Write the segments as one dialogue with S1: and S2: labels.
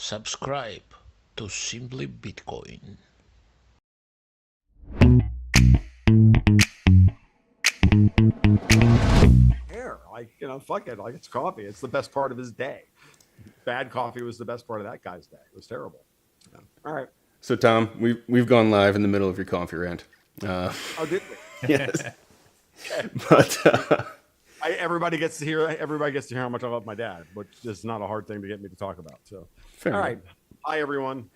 S1: Subscribe to Simply Bitcoin.
S2: Fuck it. Like, it's coffee. It's the best part of his day. Bad coffee was the best part of that guy's day. It was terrible. Yeah. All right.
S3: So Tom, we've gone live in the middle of your coffee rant.
S2: Oh, did we?
S3: Yes. But
S2: everybody gets to hear how much I love my dad, which is not a hard thing to get me to talk about. So,
S3: fair
S2: all
S3: enough.
S2: right. Hi, everyone.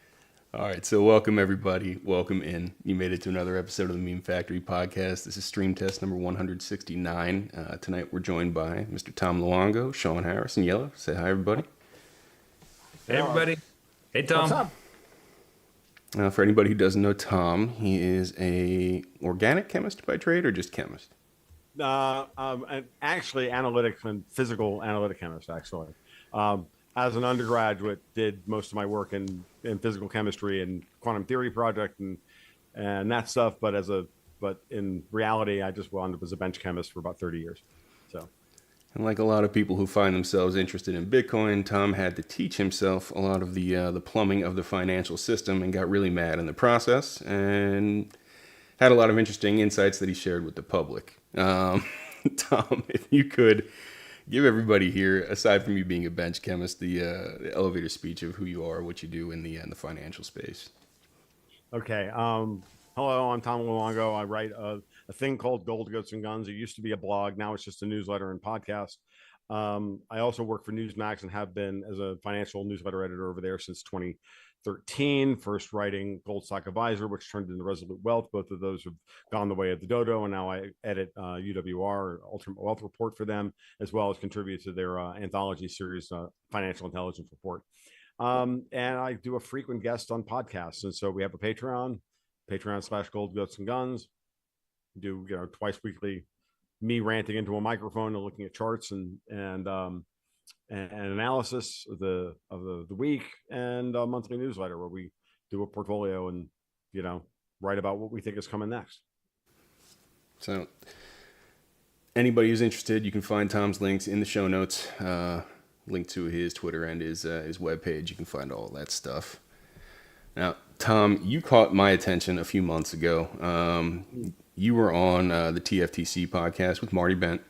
S3: All right, so welcome everybody. Welcome in. You made it to another episode of the Meme Factory podcast. This is stream test number 169. Tonight we're joined by Mr. Tom Luongo, Sean Harris, and Yellow. Say hi, everybody.
S4: Hey, everybody. Hey, Tom.
S2: What's up?
S3: For anybody who doesn't know Tom, he is a organic chemist by trade or just chemist?
S2: Actually, analytics and physical analytic chemist, actually. As an undergraduate, did most of my work in physical chemistry and quantum theory project and that stuff. But in reality, I just wound up as a bench chemist for about 30 years. So,
S3: and like a lot of people who find themselves interested in Bitcoin, Tom had to teach himself a lot of the plumbing of the financial system and got really mad in the process and had a lot of interesting insights that he shared with the public. Tom, if you could give everybody here, aside from you being a bench chemist, the elevator speech of who you are, what you do in the financial space.
S2: Okay. Hello, I'm Tom Luongo. I write a thing called Gold, Goats, and Guns. It used to be a blog. Now it's just a newsletter and podcast. I also work for Newsmax and have been as a financial newsletter editor over there since 2013. First writing Gold Stock Advisor, which turned into Resolute Wealth. Both of those have gone the way of the dodo, and now I edit UWR, Ultimate Wealth Report, for them, as well as contribute to their anthology series, Financial Intelligence Report. And I do a frequent guest on podcasts, and so we have a Patreon/Gold, Goats, and Guns. Do twice weekly, me ranting into a microphone and looking at charts and analysis of the week, and a monthly newsletter where we do a portfolio and write about what we think is coming next.
S3: So anybody who's interested, you can find Tom's links in the show notes. Link to his Twitter and his webpage. You can find all that stuff. Now, Tom, you caught my attention a few months ago. You were on the TFTC podcast with Marty Bent.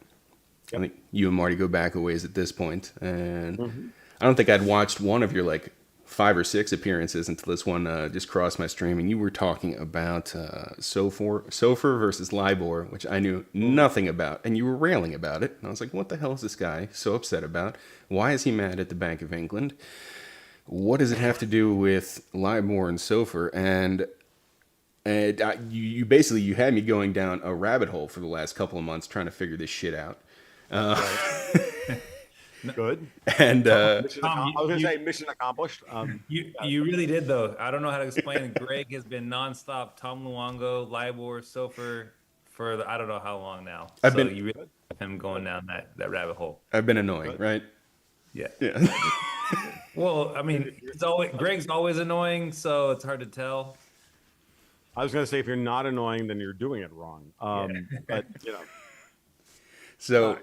S3: Yep. I think you and Marty go back a ways at this point. And I don't think I'd watched one of your 5 or 6 appearances until this one just crossed my stream. And you were talking about SOFR versus Libor, which I knew nothing about. And you were railing about it. And I was like, what the hell is this guy so upset about? Why is he mad at the Bank of England? What does it have to do with Libor and SOFR? And you basically, you had me going down a rabbit hole for the last couple of months trying to figure this shit out.
S2: Good.
S3: And
S2: I was going to say mission accomplished.
S4: You really did, though. I don't know how to explain it. Greg has been nonstop Tom Luongo, Libor, SOFR for I don't know how long now. You really have him going down that rabbit hole.
S3: I've been annoying, right?
S4: Yeah. Well, I mean, Greg's always annoying, so it's hard to tell.
S2: I was going to say, if you're not annoying, then you're doing it wrong. But
S3: So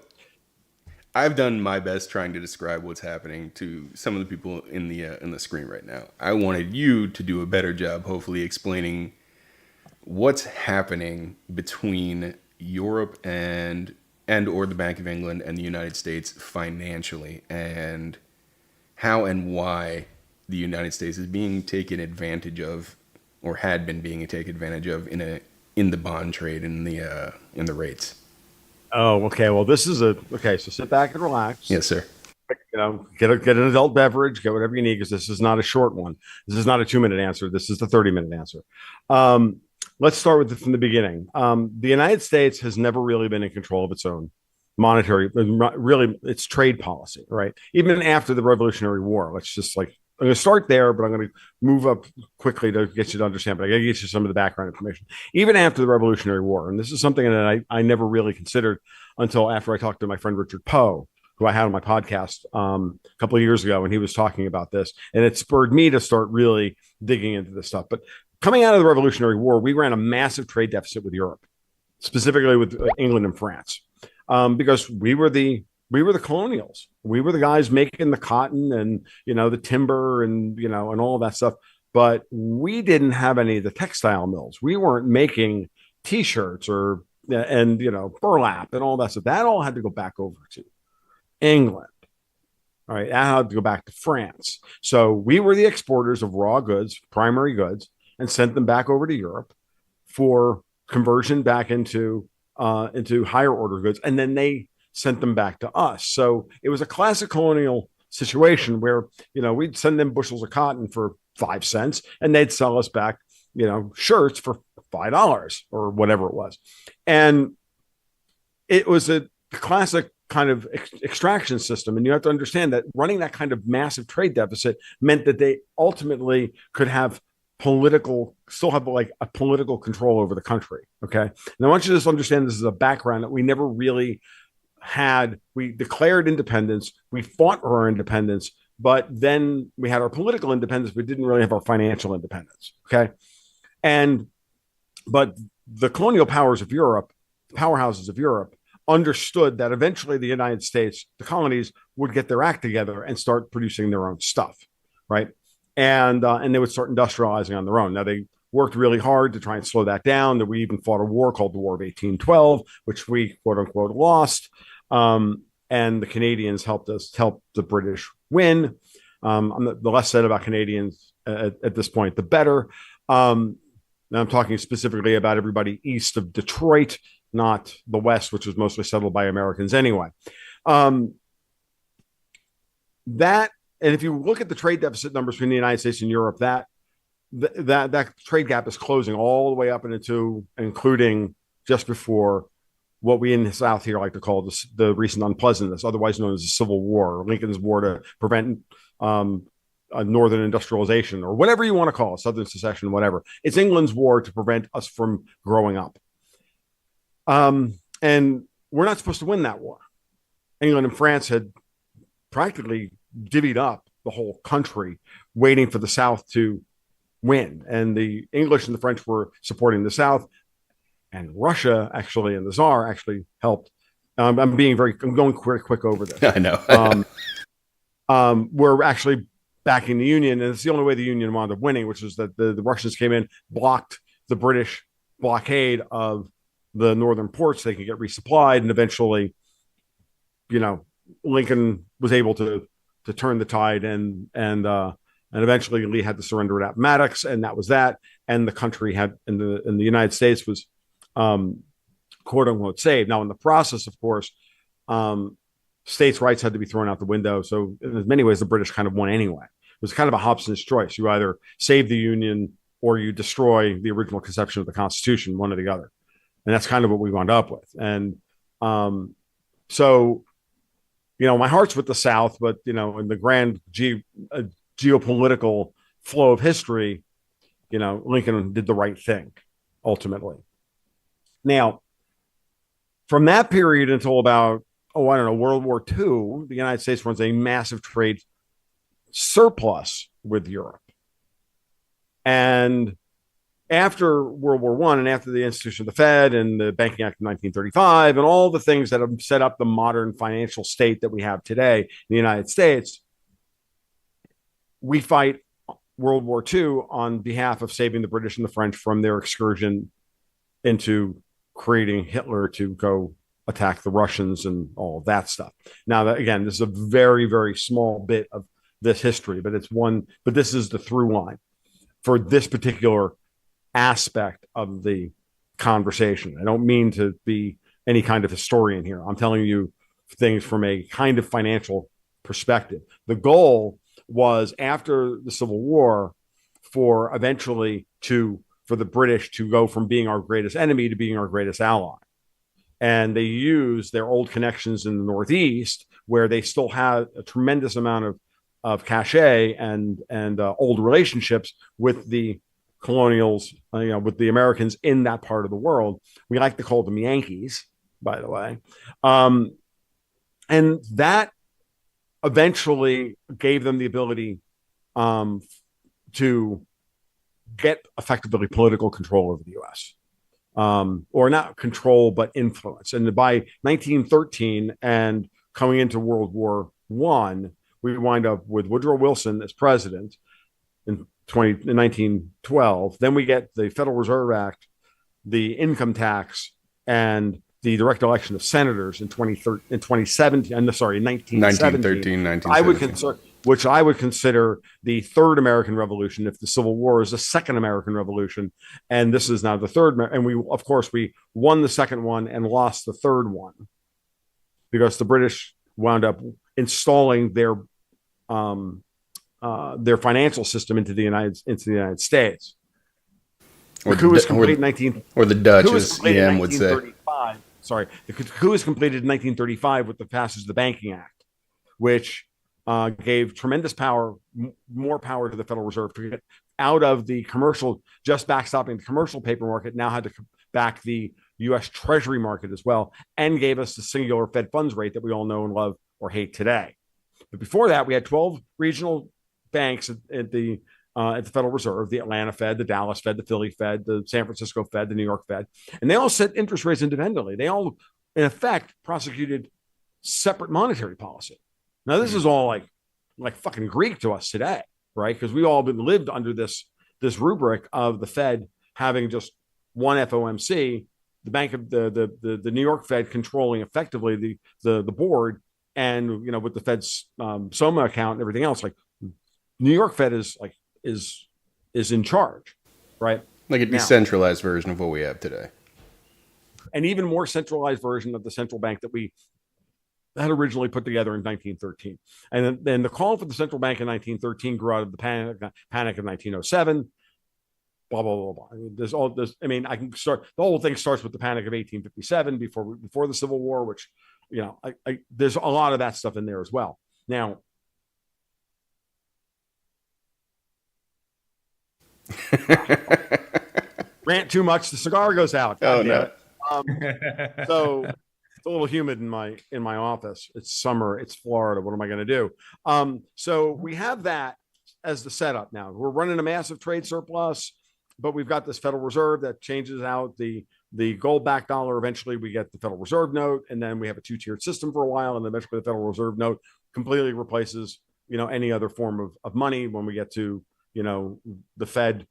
S3: I've done my best trying to describe what's happening to some of the people in the screen right now. I wanted you to do a better job, hopefully, explaining what's happening between Europe and or the Bank of England and the United States financially, and how and why the United States is being taken advantage of, or had been being taken advantage of in the bond trade and in the rates.
S2: Oh, okay. Well, this is so sit back and relax.
S3: Yes, sir.
S2: Get an adult beverage, get whatever you need, because this is not a short one. This is not a 2-minute answer. This is the 30-minute answer. Let's start from the beginning. The United States has never really been in control of its own monetary, really its trade policy, right? Even after the Revolutionary War. I'm going to start there, but I'm going to move up quickly to get you to understand. But I got to get you some of the background information. Even after the Revolutionary War, and this is something that I never really considered until after I talked to my friend Richard Poe, who I had on my podcast a couple of years ago, and he was talking about this. And it spurred me to start really digging into this stuff. But coming out of the Revolutionary War, we ran a massive trade deficit with Europe, specifically with England and France, because we were the We were the colonials. We were the guys making the cotton and, the timber and, and all of that stuff. But we didn't have any of the textile mills. We weren't making T-shirts and burlap and all that stuff. That all had to go back over to England. All right, that had to go back to France. So we were the exporters of raw goods, primary goods, and sent them back over to Europe for conversion back into higher order goods, and then they sent them back to us. So it was a classic colonial situation where we'd send them bushels of cotton for 5 cents, and they'd sell us back shirts for $5 or whatever it was, and it was a classic kind of extraction system. And you have to understand that running that kind of massive trade deficit meant that they ultimately could have still have like a political control over the country. Okay. And I want you to just understand this is a background that we never really had. We declared independence. We fought for our independence, but then we had our political independence. We didn't really have our financial independence. Okay. But the colonial powers of Europe, powerhouses of Europe, understood that eventually the United States, the colonies, would get their act together and start producing their own stuff, right? And they would start industrializing on their own. Now, they worked really hard to try and slow that down. We even fought a war called the War of 1812, which we, quote unquote, lost. And the Canadians helped the British win. The less said about Canadians at this point, the better. Now I'm talking specifically about everybody east of Detroit, not the West, which was mostly settled by Americans anyway. And if you look at the trade deficit numbers between the United States and Europe, that trade gap is closing all the way up into, including just before what we in the South here like to call the recent unpleasantness, otherwise known as the Civil War, Lincoln's War to prevent Northern industrialization, or whatever you want to call it, Southern secession, whatever. It's England's war to prevent us from growing up. And we're not supposed to win that war. England and France had practically divvied up the whole country, waiting for the South to win. And the English and the French were supporting the South, and Russia actually, and the Tsar actually helped. I'm going very quick over this.
S3: I know.
S2: We're actually backing the Union, and it's the only way the Union wound up winning, which is that the Russians came in, blocked the British blockade of the northern ports. They could get resupplied, and eventually, Lincoln was able to turn the tide, and eventually Lee had to surrender at Appomattox, and that was that. And the country had, in the United States, was quote unquote saved. Now, in the process, of course, states' rights had to be thrown out the window. So, in many ways, the British kind of won anyway. It was kind of a Hobson's choice. You either save the Union or you destroy the original conception of the Constitution, one or the other. And that's kind of what we wound up with. And so, my heart's with the South, but, in the grand geopolitical flow of history, Lincoln did the right thing, ultimately. Now, from that period until about, World War II, the United States runs a massive trade surplus with Europe. And after World War I, and after the institution of the Fed and the Banking Act of 1935 and all the things that have set up the modern financial state that we have today in the United States, we fight World War II on behalf of saving the British and the French from their excursion into creating Hitler to go attack the Russians and all of that stuff. Now, again, this is a very, very small bit of this history, but this is the through line for this particular aspect of the conversation. I don't mean to be any kind of historian here. I'm telling you things from a kind of financial perspective. The goal was, after the Civil War, for the British to go from being our greatest enemy to being our greatest ally. And they used their old connections in the Northeast, where they still had a tremendous amount of cachet and old relationships with the colonials, with the Americans in that part of the world. We like to call them Yankees, by the way. And that eventually gave them the ability to get effectively political control over the U.S. Or not control, but influence. And by 1913 and coming into World War I, we wind up with Woodrow Wilson as president in 1912. Then we get the Federal Reserve Act, the income tax, and the direct election of senators in 1917. Which I would consider the third American Revolution, if the Civil War is the second American Revolution, and this is now the third. And we won the second one and lost the third one because the British wound up installing their financial system into the United States.
S3: Or
S2: the coup was completed in 19.
S3: Or the Dutch, as EM would say.
S2: Sorry, the coup was completed in 1935 with the passage of the Banking Act, which gave tremendous power, more power to the Federal Reserve to get out of the commercial, just backstopping the commercial paper market, now had to back the US Treasury market as well, and gave us the singular Fed funds rate that we all know and love or hate today. But before that, we had 12 regional banks at the Federal Reserve: the Atlanta Fed, the Dallas Fed, the Philly Fed, the San Francisco Fed, the New York Fed, and they all set interest rates independently. They all, in effect, prosecuted separate monetary policy. Now, this is all like fucking Greek to us today, right? Because we all been lived under this rubric of the Fed having just one FOMC, the bank of the New York Fed controlling effectively the board, and with the Fed's SOMA account and everything else, like New York Fed is in charge, right?
S3: Like a decentralized version of what we have today,
S2: an even more centralized version of the central bank that we had originally put together in 1913. And then the call for the central bank in 1913 grew out of the panic of 1907. Blah blah blah blah. I mean, there's all this. I mean, I can start. The whole thing starts with the Panic of 1857 before the Civil War, which there's a lot of that stuff in there as well. Now, rant too much, the cigar goes out.
S3: God, no.
S2: So it's a little humid in my office. It's summer. It's Florida. What am I going to do? So we have that as the setup. Now we're running a massive trade surplus, but we've got this Federal Reserve that changes out the gold-backed dollar. Eventually, we get the Federal Reserve note, and then we have a two-tiered system for a while, and eventually the Federal Reserve note completely replaces any other form of money when we get to the Fed.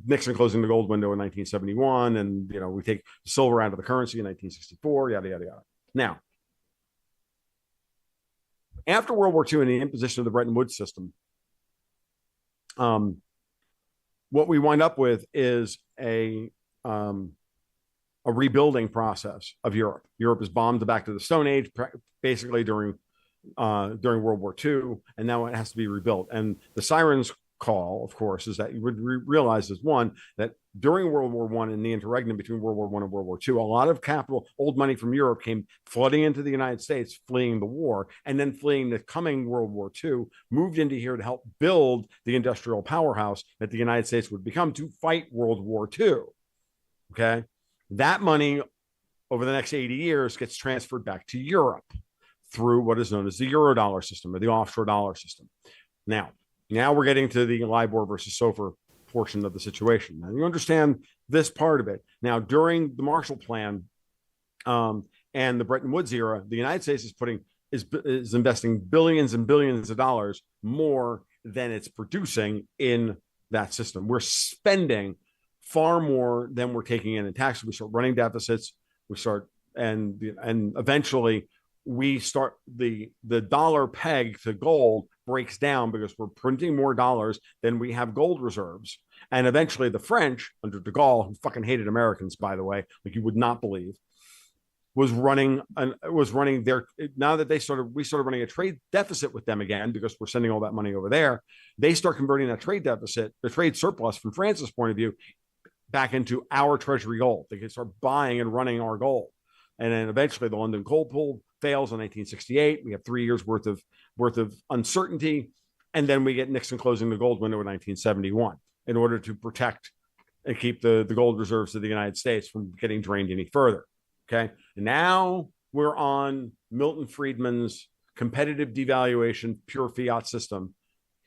S2: Nixon closing the gold window in 1971, and we take silver out of the currency in 1964. Yada yada yada. Now, after World War II and the imposition of the Bretton Woods system, what we wind up with is a rebuilding process of Europe. Europe is bombed back to the Stone Age, basically during World War II, and now it has to be rebuilt. And the sirens call, of course, is that you would realize is one, that during World War I and the interregnum between World War I and World War II, a lot of capital, old money from Europe came flooding into the United States, fleeing the war, and then fleeing the coming World War II, moved into here to help build the industrial powerhouse that the United States would become to fight World War II. Okay. That money over the next 80 years gets transferred back to Europe through what is known as the Eurodollar system, or the offshore dollar system. Now we're getting to the Libor versus SOFR portion of the situation. Now you understand this part of it. Now, during the Marshall Plan and the Bretton Woods era, the United States is investing billions and billions of dollars more than it's producing in that system. We're spending far more than we're taking in taxes. We start running deficits. And eventually we start the dollar peg to gold breaks down because we're printing more dollars than we have gold reserves. And eventually the French, under de Gaulle, who fucking hated Americans, by the way, like you would not believe, was running their, now that we started running a trade deficit with them again, because we're sending all that money over there. They start converting that trade deficit, the trade surplus from France's point of view, back into our treasury gold. They can start buying and running our gold. And then eventually the London Coal Pool fails in 1968. We have 3 years worth of uncertainty. And then we get Nixon closing the gold window in 1971 in order to protect and keep the gold reserves of the United States from getting drained any further. Okay. And now we're on Milton Friedman's competitive devaluation, pure fiat system,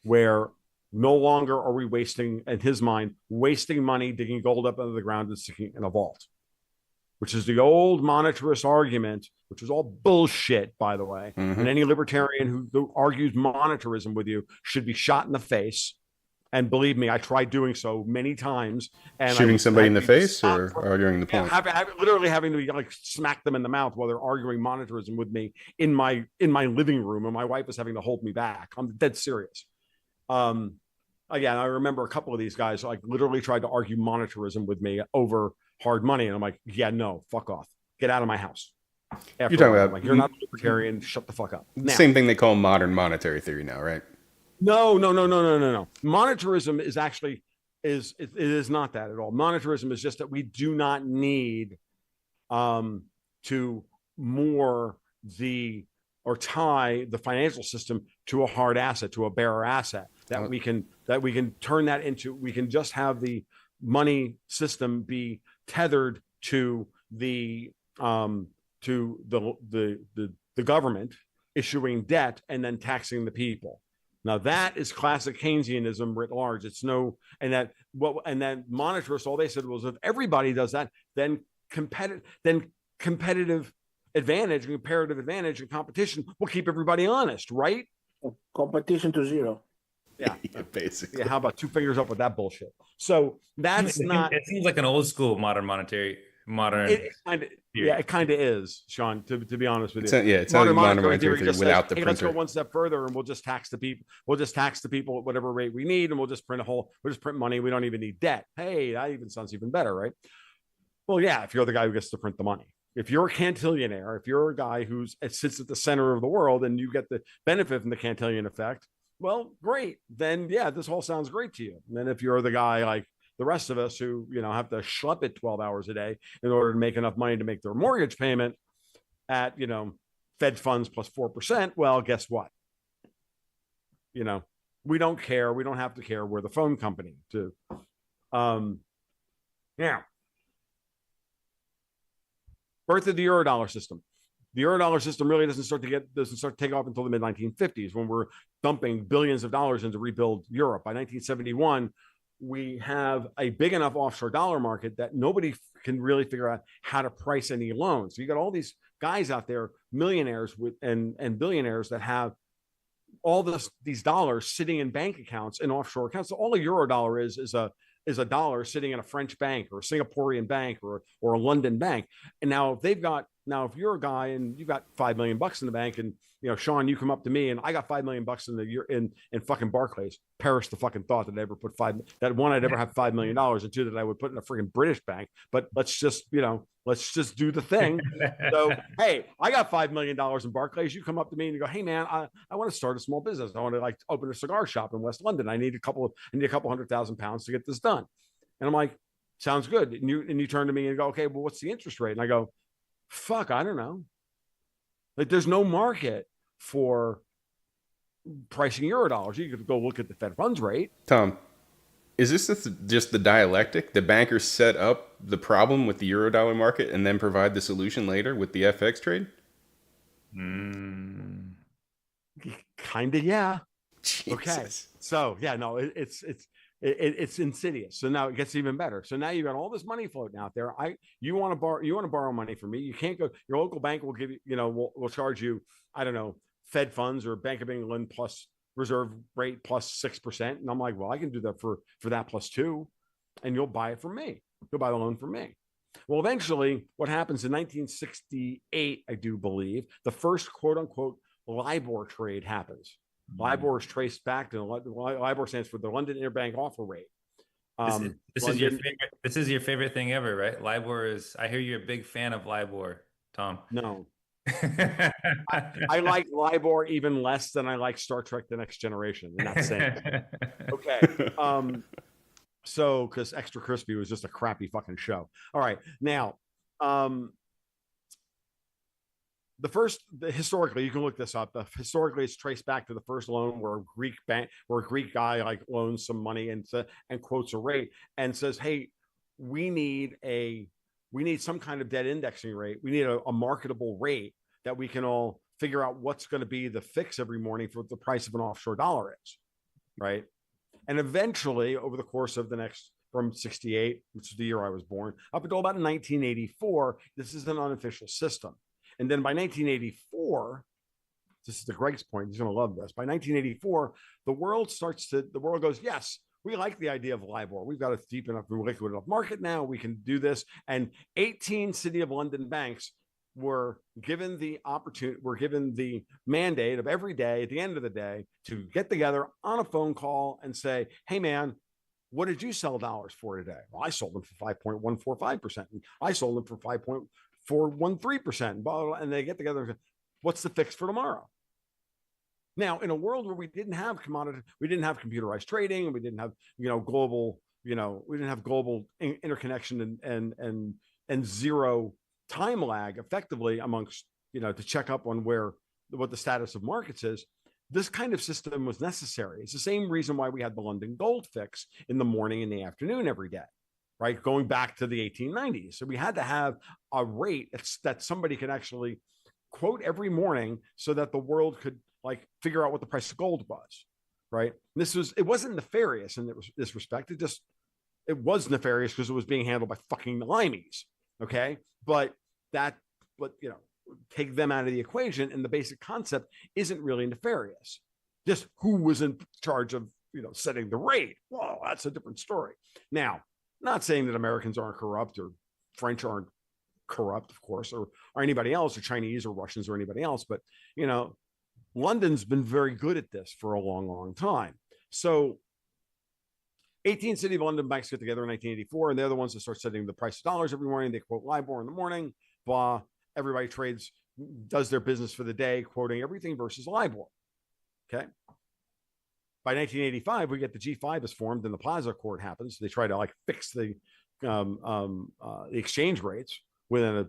S2: where no longer are we wasting, in his mind, wasting money digging gold up out of the ground and sticking in a vault. which is the old monetarist argument, which is all bullshit, by the way.
S3: Mm-hmm.
S2: And any libertarian who argues monetarism with you should be shot in the face. And believe me, I tried doing so many times. And
S3: shooting somebody in the face or arguing the point?
S2: Literally having to like smack them in the mouth while they're arguing monetarism with me in my living room, and my wife is having to hold me back. I'm dead serious. Again, I remember a couple of these guys like literally tried to argue monetarism with me over hard money, and I'm like, yeah, no, fuck off, get out of my house.
S3: You're talking about
S2: like, you're not a libertarian, shut the fuck up.
S3: Now, same thing they call modern monetary theory now, right?
S2: No. Monetarism is actually it is not that at all. Monetarism is just that we do not need to tie the financial system to a hard asset, to a bearer asset, that we can turn that into, we can just have the money system be tethered to the government issuing debt and then taxing the people. Now that is classic Keynesianism writ large. And then monetarists, all they said was, if everybody does that, then competitive advantage and comparative advantage and competition will keep everybody honest, right?
S5: Competition to zero.
S2: Yeah,
S3: basically.
S2: Yeah, how about 2 fingers up with that bullshit? So that's not.
S4: It seems like an old school modern.
S2: It kind of is, Sean. To be honest with you,
S3: it's modern monetary theory without the printer.
S2: Let's go one step further, and we'll just tax the people. We'll just tax the people at whatever rate we need, and we'll just print money. We don't even need debt. Hey, that even sounds even better, right? Well, yeah, if you're the guy who gets to print the money. If you're a cantillionaire, if you're a guy who sits at the center of the world and you get the benefit from the Cantillon effect, well, great. Then, yeah, this all sounds great to you. And then if you're the guy like the rest of us who, have to schlep it 12 hours a day in order to make enough money to make their mortgage payment at, Fed funds plus 4%, well, guess what? We don't care. We don't have to care. We're the phone company too. Now, birth of the Eurodollar system. The Eurodollar system really doesn't start to take off until the mid 1950s, when we're dumping billions of dollars into rebuild Europe. By 1971, we have a big enough offshore dollar market that nobody can really figure out how to price any loans. So you got all these guys out there, millionaires and billionaires, that have all these dollars sitting in bank accounts and offshore accounts. So all a Eurodollar is a dollar sitting in a French bank or a Singaporean bank or a London bank. And now if you're a guy and you've got $5 million in the bank, and Sean, you come up to me and I got $5 million in fucking Barclays, perish the fucking thought that I'd ever have $5 million, and two, that I would put in a freaking British bank. But let's just do the thing. So, hey, I got $5 million in Barclays. You come up to me and you go, hey man, I want to start a small business. I want to open a cigar shop in West London. I need a couple £100,000 to get this done. And I'm like, sounds good. And you turn to me and go, okay, well, what's the interest rate? And I go, fuck, I don't know. Like, there's no market for pricing Eurodollars. You could go look at the Fed funds rate.
S3: Tom, is this just the dialectic? The bankers set up the problem with the Eurodollar market and then provide the solution later with the FX trade?
S2: Kind of, yeah.
S3: Jesus.
S2: Okay. So, yeah, no, it's insidious. So now it gets even better. So now you got all this money floating out there. You want to borrow money from me. You can't go. Your local bank will give you, will charge you, I don't know, Fed funds or Bank of England plus reserve rate plus 6%. And I'm like, well, I can do that for that plus 2%, and you'll buy it from me. You'll buy the loan from me. Well, eventually, what happens in 1968, I do believe, the first quote unquote Libor trade happens. Libor is traced back to Libor stands for the London Interbank Offer Rate.
S4: This is your favorite thing ever, right? Libor is. I hear you're a big fan of Libor, Tom.
S2: No, I like Libor even less than I like Star Trek: The Next Generation. In that sense. Okay. So because Extra Crispy was just a crappy fucking show. All right, now. Historically, you can look this up. Historically, it's traced back to the first loan where a Greek guy like loans some money and quotes a rate and says, "Hey, we need some kind of debt indexing rate. We need a marketable rate that we can all figure out what's going to be the fix every morning for what the price of an offshore dollar is, right?" And eventually, over the course of the next from 68, which is the year I was born, up until about 1984. This is an unofficial system. And then by 1984, this is to Greg's point, he's going to love this. By 1984, the world goes, yes, we like the idea of LIBOR. We've got a deep enough, liquid enough market now. We can do this. And 18 City of London banks were given the opportunity, were given the mandate of every day, at the end of the day, to get together on a phone call and say, hey, man, what did you sell dollars for today? Well, I sold them for 5.145%. And I sold them for 5.413%. And they get together and say, what's the fix for tomorrow? Now, in a world where we didn't have computerized trading, we didn't have, global, we didn't have global interconnection and zero time lag effectively amongst, to check up on what the status of markets is. This kind of system was necessary. It's the same reason why we had the London gold fix in the morning and the afternoon every day, right? Going back to the 1890s. So we had to have a rate that somebody could actually quote every morning so that the world could figure out what the price of gold was, right? It wasn't nefarious in this respect. It was nefarious because it was being handled by fucking limeys, okay? But take them out of the equation, and the basic concept isn't really nefarious. Just who was in charge of, setting the rate? Well, that's a different story. Now, not saying that Americans aren't corrupt or French aren't corrupt, of course, or anybody else, or Chinese or Russians or anybody else, but, London's been very good at this for a long, long time. So 18 City of London banks get together in 1984, and they're the ones that start setting the price of dollars every morning. They quote LIBOR in the morning, blah. Everybody does their business for the day, quoting everything versus LIBOR. Okay. By 1985, we get the G5 is formed and the Plaza Accord happens. They try to fix the exchange rates within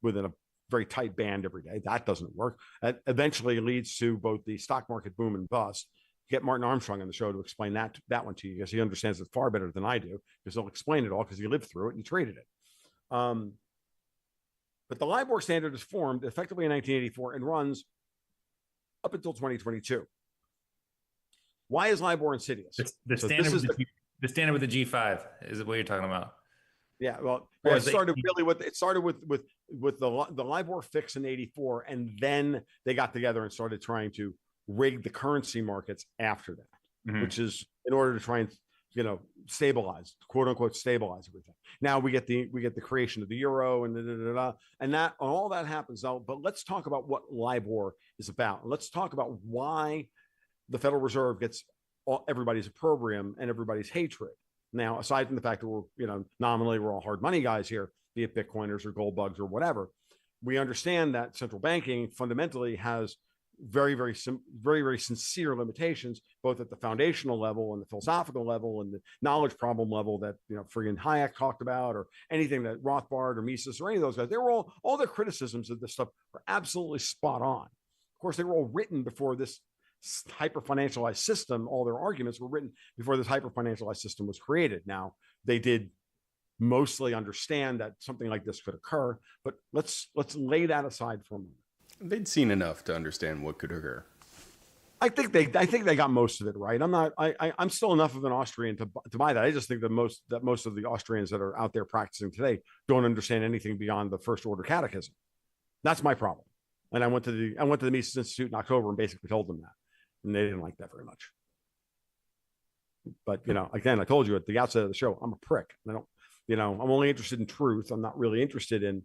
S2: a very tight band every day. That doesn't work. That eventually leads to both the stock market boom and bust. Get Martin Armstrong on the show to explain that one to you, because he understands it far better than I do, because he'll explain it all because he lived through it and he traded it. But the LIBOR standard is formed effectively in 1984 and runs up until 2022. Why is LIBOR insidious?
S4: The standard with the G5 is what you're talking about.
S2: Yeah, well, it started with the LIBOR fix in 84, and then they got together and started trying to rig the currency markets after that, which is in order to try and stabilize, quote unquote, stabilize everything. Now we get the creation of the euro and all that happens now. But let's talk about what LIBOR is about. Let's talk about why the Federal Reserve gets everybody's opprobrium and everybody's hatred. Now, aside from the fact that we're, nominally we're all hard money guys here, be it Bitcoiners or gold bugs or whatever, we understand that central banking fundamentally has very, very sincere limitations, both at the foundational level and the philosophical level and the knowledge problem level that, friggin' Hayek talked about, or anything that Rothbard or Mises or any of those guys, they were all their criticisms of this stuff were absolutely spot on. Of course, they were all written before this hyper-financialized system. All their arguments were written before this hyper-financialized system was created. Now, they did mostly understand that something like this could occur, but let's lay that aside for a moment.
S3: They'd seen enough to understand what could occur.
S2: I think they got most of it right. I'm still enough of an Austrian to buy that. I just think that most of the Austrians that are out there practicing today don't understand anything beyond the first order catechism. That's my problem. And I went to the Mises Institute in October and basically told them that, and they didn't like that very much. But again, I told you at the outset of the show, I'm a prick. I don't. I'm only interested in truth. I'm not really interested in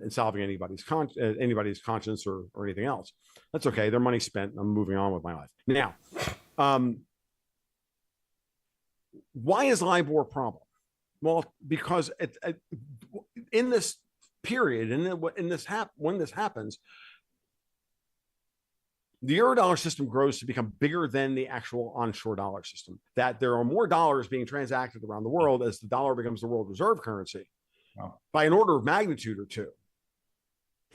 S2: solving anybody's conscience or anything else. That's okay. Their money's spent. I'm moving on with my life. Now, why is LIBOR a problem? Well, because in this period, when this happens, the Eurodollar system grows to become bigger than the actual onshore dollar system. That there are more dollars being transacted around the world as the dollar becomes the world reserve currency by an order of magnitude or two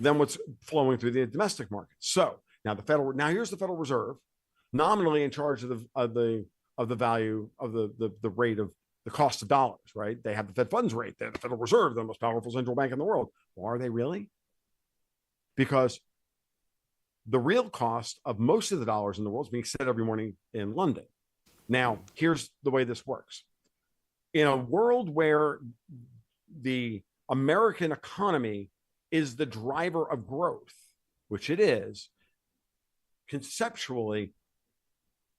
S2: than what's flowing through the domestic market. So now here's the Federal Reserve, nominally in charge of the value of the rate of the cost of dollars. Right? They have the Fed funds rate. They're the Federal Reserve, the most powerful central bank in the world. Well, are they really? Because the real cost of most of the dollars in the world is being set every morning in London. Now, here's the way this works. in a world where the American economy is the driver of growth, which it is, conceptually,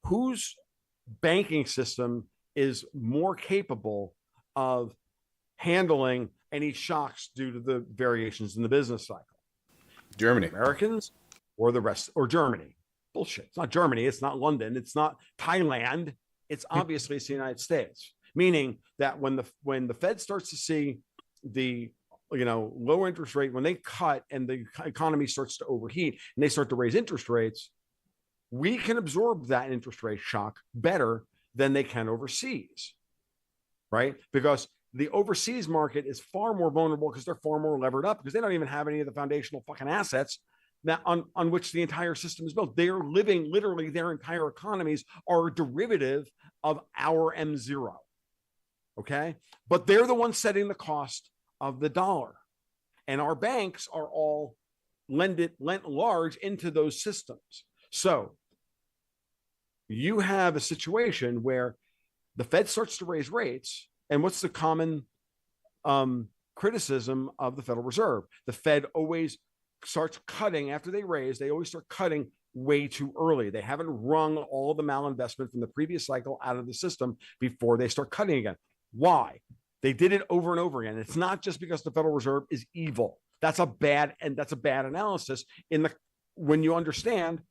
S2: whose banking system is more capable of handling any shocks due to the variations in the business cycle?
S3: Germany.
S2: Americans or the rest, or Germany? Bullshit. It's not Germany. It's not London. It's not Thailand. It's obviously it's the United States. Meaning that when the Fed starts to see the low interest rate, when they cut and the economy starts to overheat and they start to raise interest rates, we can absorb that interest rate shock better than they can overseas, right? Because the overseas market is far more vulnerable because they're far more levered up because they don't even have any of the foundational fucking assets that on which the entire system is built. They are living, literally, their entire economies are a derivative of our M0. Okay. But they're the ones setting the cost of the dollar. And our banks are all lent large into those systems. So you have a situation where the Fed starts to raise rates. And what's the common criticism of the Federal Reserve? The Fed always starts cutting after they raise. They always start cutting way too early. They haven't wrung all the malinvestment from the previous cycle out of the system before they start cutting again. Why? They did it over and over again. It's not just because the Federal Reserve is evil. That's a bad analysis when you understand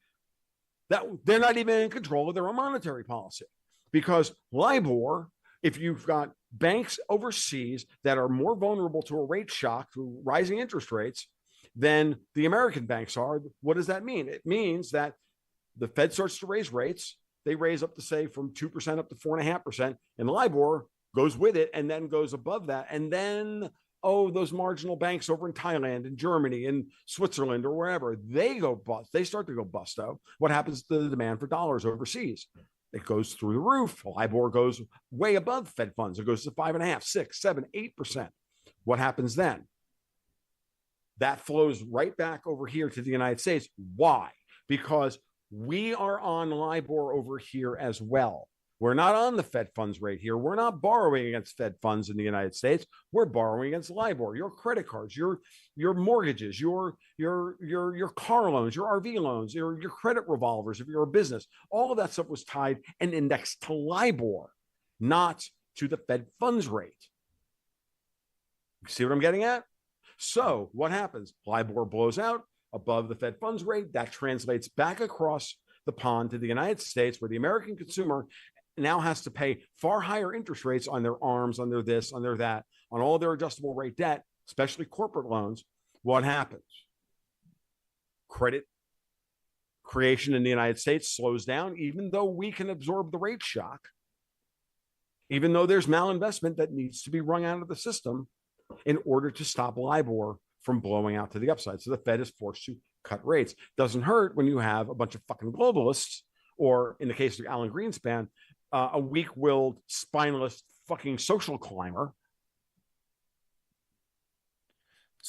S2: that they're not even in control of their own monetary policy. Because Libor, if you've got banks overseas that are more vulnerable to a rate shock through rising interest rates than the American banks are, what does that mean? It means that the Fed starts to raise rates. They raise up to, say, from 2% up to 4.5%, and Libor goes with it and then goes above that. And then, those marginal banks over in Thailand and Germany and Switzerland or wherever, they go bust. They start to go busto. What happens to the demand for dollars overseas? It goes through the roof. Libor goes way above Fed funds. It goes to 5.5%, 6%, 7%, 8%. What happens then? That flows right back over here to the United States. Why? Because we are on Libor over here as well. We're not on the Fed funds rate here. We're not borrowing against Fed funds in the United States. We're borrowing against Libor, your credit cards, your mortgages, your car loans, your RV loans, your credit revolvers if you're a business. All of that stuff was tied and indexed to Libor, not to the Fed funds rate. You see what I'm getting at? So what happens? Libor blows out above the Fed funds rate. That translates back across the pond to the United States, where the American consumer now has to pay far higher interest rates on their ARMs, on their this, on their that, on all their adjustable rate debt, especially corporate loans. What happens? Credit creation in the United States slows down, even though we can absorb the rate shock, even though there's malinvestment that needs to be wrung out of the system in order to stop Libor from blowing out to the upside. So the Fed is forced to cut rates. Doesn't hurt when you have a bunch of fucking globalists, or in the case of Alan Greenspan, a weak-willed, spineless fucking social climber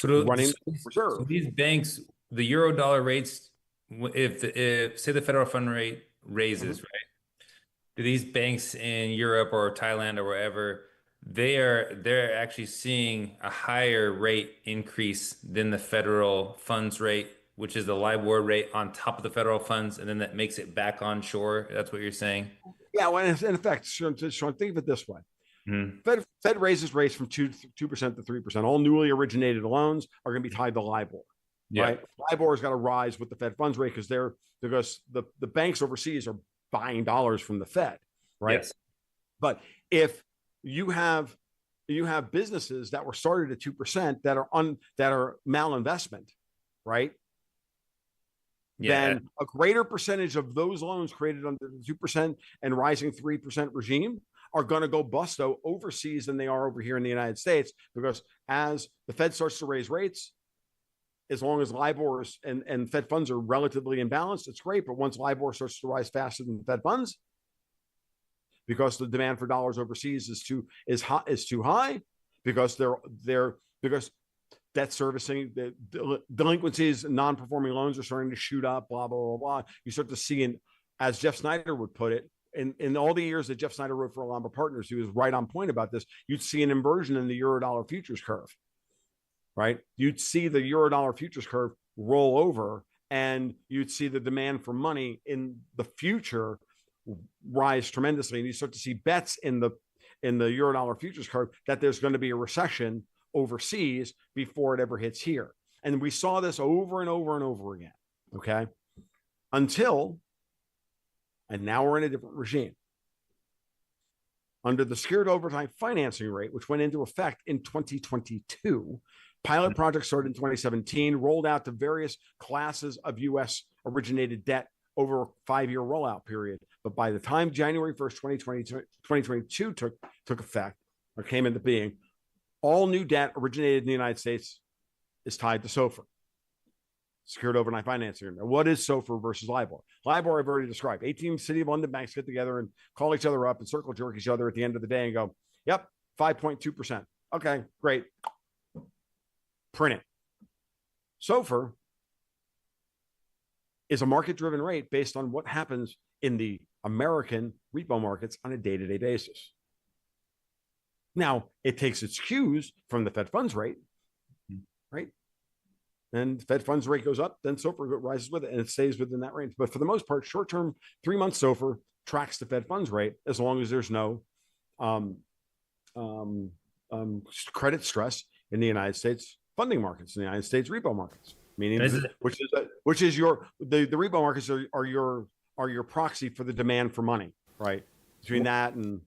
S2: running the reserve.
S4: So these banks, the Eurodollar rates, if say the federal fund rate raises, right? Do these banks in Europe or Thailand or wherever, they're actually seeing a higher rate increase than the federal funds rate, which is the Libor rate on top of the federal funds, and then that makes it back onshore? That's what you're saying?
S2: Yeah, well, in effect, Sean, think of it this way. Mm-hmm. Fed raises rates from 2% to 3%. All newly originated loans are going to be tied to Libor. Yeah. Right? Libor's got to rise with the Fed funds rate because the banks overseas are buying dollars from the Fed, right? Yes. But if you have businesses that were started at 2% that are malinvestment, right? Yeah. Then a greater percentage of those loans created under the 2% and rising 3% regime are going to go busto overseas than they are over here in the United States, because as the Fed starts to raise rates, as long as Libor and Fed funds are relatively imbalanced, it's great. But once Libor starts to rise faster than the Fed funds, because the demand for dollars overseas is too high, because because debt servicing, the delinquencies, non-performing loans are starting to shoot up, blah, blah, blah, blah. You start to see, as Jeff Snyder would put it, in all the years that Jeff Snyder wrote for Alhambra Partners, he was right on point about this. You'd see an inversion in the Eurodollar futures curve, right? You'd see the Eurodollar futures curve roll over, and you'd see the demand for money in the future rise tremendously. And you start to see bets in the Eurodollar futures curve that there's going to be a recession overseas before it ever hits here. And we saw this over and over and over again. Okay. And now we're in a different regime. Under the secured overnight financing rate, which went into effect in 2022, pilot projects started in 2017, rolled out to various classes of U.S. originated debt over a 5-year rollout period. But by the time January 1st, 2022 took effect or came into being, all new debt originated in the United States is tied to SOFR, secured overnight financing. What is SOFR versus Libor? Libor I've already described. 18 City of London banks get together and call each other up and circle jerk each other at the end of the day and go, yep, 5.2%. Okay, great. Print it. SOFR is a market-driven rate based on what happens in the American repo markets on a day-to-day basis. Now, it takes its cues from the Fed funds rate, right? And Fed funds rate goes up, then SOFR rises with it, and it stays within that range. But for the most part, short-term 3-month SOFR tracks the Fed funds rate as long as there's no credit stress in the United States funding markets, in the United States repo markets. Meaning, the repo markets are your proxy for the demand for money, right? Between that and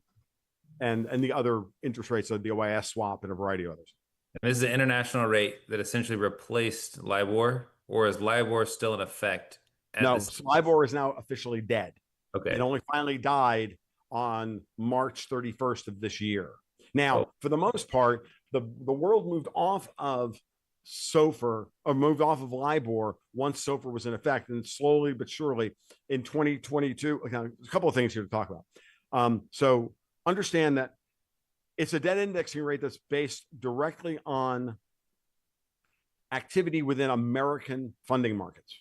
S2: the other interest rates of the OIS swap and a variety of others.
S4: And this is the international rate that essentially replaced Libor, or is Libor still in effect?
S2: No, Libor is now officially dead.
S4: Okay.
S2: It only finally died on March 31st of this year. Now, for the most part, the world moved off of SOFR, or moved off of Libor once SOFR was in effect, and slowly but surely in 2022. Now, a couple of things here to talk about. So understand that it's a debt indexing rate that's based directly on activity within American funding markets,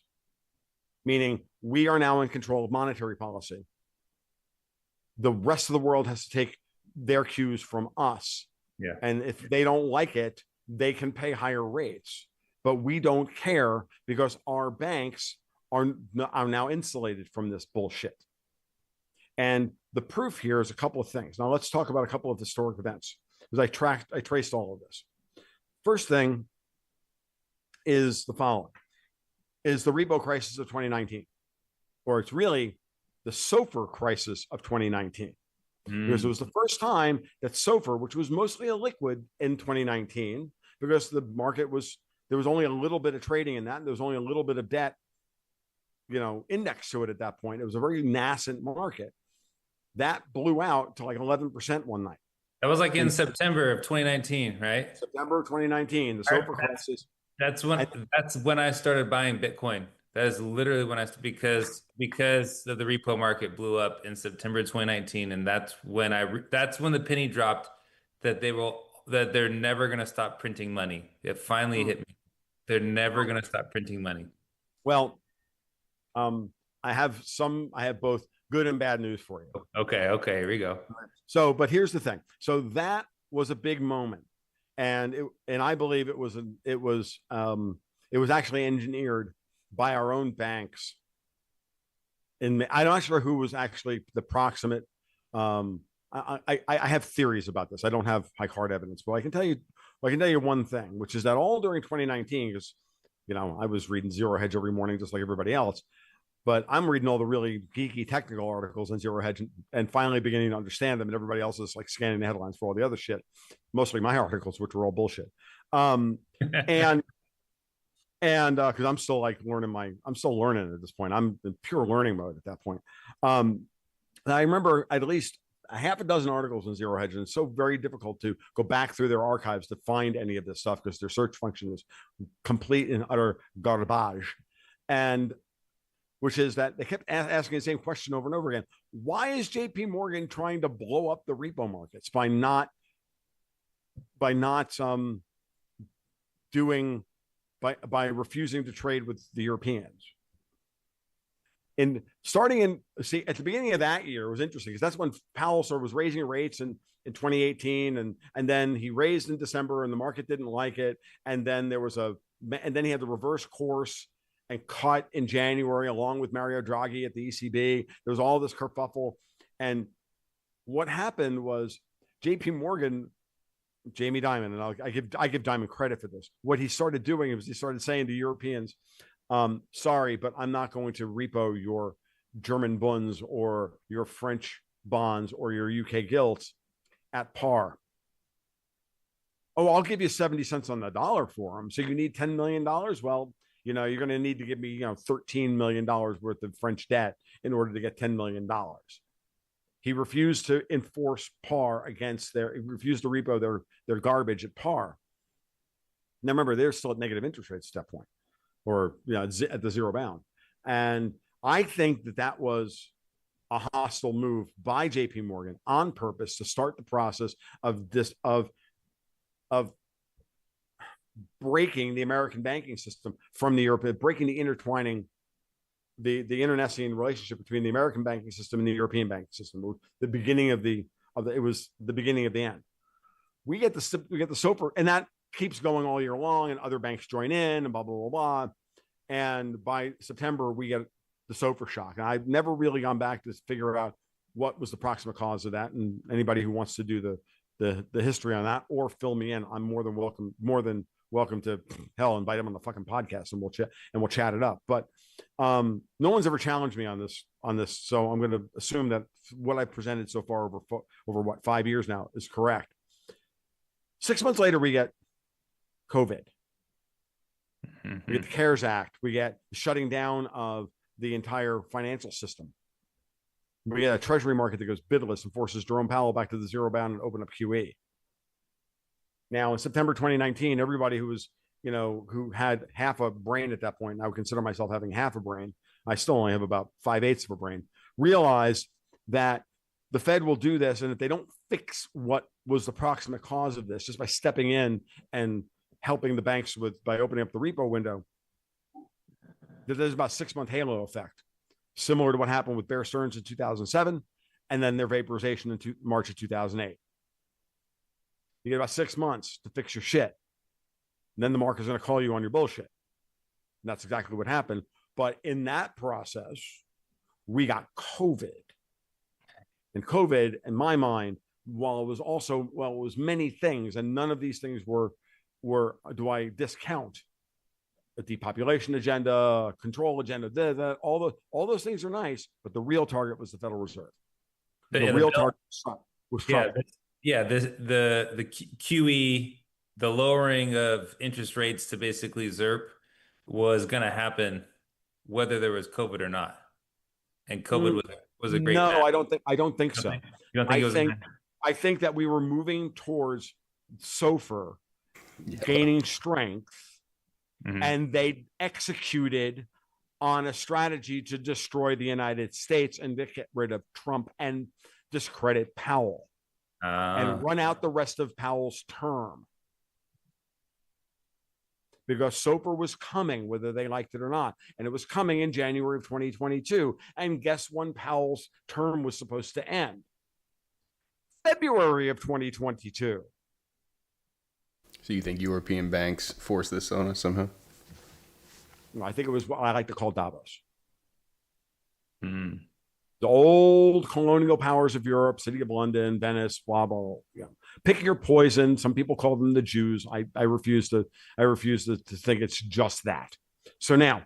S2: meaning we are now in control of monetary policy. The rest of the world has to take their cues from us.
S4: Yeah.
S2: And if they don't like it, they can pay higher rates. But we don't care because our banks are now insulated from this bullshit. And the proof here is a couple of things. Now let's talk about a couple of historic events, because I traced all of this. First thing is the following: is the repo crisis of 2019, or it's really the SOFR crisis of 2019. Because it was the first time that SOFR, which was mostly a liquid in 2019, because the market there was only a little bit of trading in that, and there was only a little bit of debt, indexed to it at that point. It was a very nascent market. That blew out to like 11% one night.
S4: That was like in September of 2019, right?
S2: September of 2019, the SOFR crisis.
S4: That's when I started buying Bitcoin. That is literally when because of the repo market blew up in September 2019, and that's when the penny dropped that they're never going to stop printing money. It finally hit me. They're never going to stop printing money.
S2: Well, I have both good and bad news for you.
S4: Okay, here we go.
S2: So, but here's the thing. So that was a big moment, and I believe it was actually engineered by our own banks. I'm not sure who was actually the proximate. I have theories about this. I don't have hard evidence, but I can tell you one thing, which is that all during 2019, because I was reading Zero Hedge every morning just like everybody else, but I'm reading all the really geeky technical articles on Zero Hedge and finally beginning to understand them, and everybody else is like scanning the headlines for all the other shit, mostly my articles, which were all bullshit. And because I'm still learning at this point. I'm in pure learning mode at that point. I remember at least a half a dozen articles in Zero Hedge, and it's so very difficult to go back through their archives to find any of this stuff because their search function is complete and utter garbage. And which is that they kept asking the same question over and over again. Why is JP Morgan trying to blow up the repo markets by refusing to trade with the Europeans? see, at the beginning of that year, it was interesting because that's when Powell sort of was raising rates in 2018, and then he raised in December, and the market didn't like it, and then he had the reverse course and cut in January along with Mario Draghi at the ECB. There was all this kerfuffle, and what happened was J.P. Morgan, Jamie Dimon, and I give Dimon credit for this. What he started doing was he started saying to Europeans, sorry, but I'm not going to repo your German bonds or your French bonds or your UK gilts at par. Oh, I'll give you 70 cents on the dollar for them. So you need $10 million. Well, you're going to need to give me, $13 million worth of French debt in order to get $10 million. He refused to enforce par he refused to repo their garbage at par. Now, remember, they're still at negative interest rates at that point, or at the zero bound. And I think that was a hostile move by J.P. Morgan on purpose to start the process of breaking the American banking system from the European, breaking the intertwining, the internecine relationship between the American banking system and the European banking system. The beginning it was the beginning of the end. We get the SOFR, and that keeps going all year long, and other banks join in, and blah blah blah blah. And by September, we get the SOFR shock. And I've never really gone back to figure out what was the proximate cause of that. And anybody who wants to do the history on that or fill me in, I'm more than welcome to invite them on the fucking podcast, and we'll chat it up. But no one's ever challenged me on this. So I'm going to assume that what I presented so far over 5 years now is correct. 6 months later, we get COVID. We get the CARES Act. We get the shutting down of the entire financial system. We get a treasury market that goes bidless and forces Jerome Powell back to the zero bound and open up QE. Now, in September 2019, everybody who had half a brain at that point, and I would consider myself having half a brain, I still only have about 5/8 of a brain, realized that the Fed will do this, and if they don't fix what was the proximate cause of this, just by stepping in and helping the banks by opening up the repo window, that there's about a 6-month halo effect, similar to what happened with Bear Stearns in 2007, and then their vaporization in March of 2008. You get about 6 months to fix your shit. And then the market's going to call you on your bullshit. And that's exactly what happened. But in that process, we got COVID. And COVID, in my mind, while it was many things, and none of these things were do I discount a depopulation agenda, control agenda, all those things are nice, but the real target was the Federal Reserve. The real target was Trump.
S4: The QE, the lowering of interest rates to basically ZERP was going to happen whether there was COVID or not. And COVID was a great.
S2: No, I don't think so.
S4: You don't think it was?
S2: I think that we were moving towards SOFR gaining strength, and they executed on a strategy to destroy the United States and to get rid of Trump and discredit Powell. And run out the rest of Powell's term. Because SOFR was coming, whether they liked it or not. And it was coming in January of 2022. And guess when Powell's term was supposed to end? February of 2022.
S3: So you think European banks forced this on us somehow?
S2: I think it was what I like to call Davos. The old colonial powers of Europe, City of London, Venice, blah, blah, blah. Pick your poison. Some people call them the Jews. I refuse to think it's just that. So now,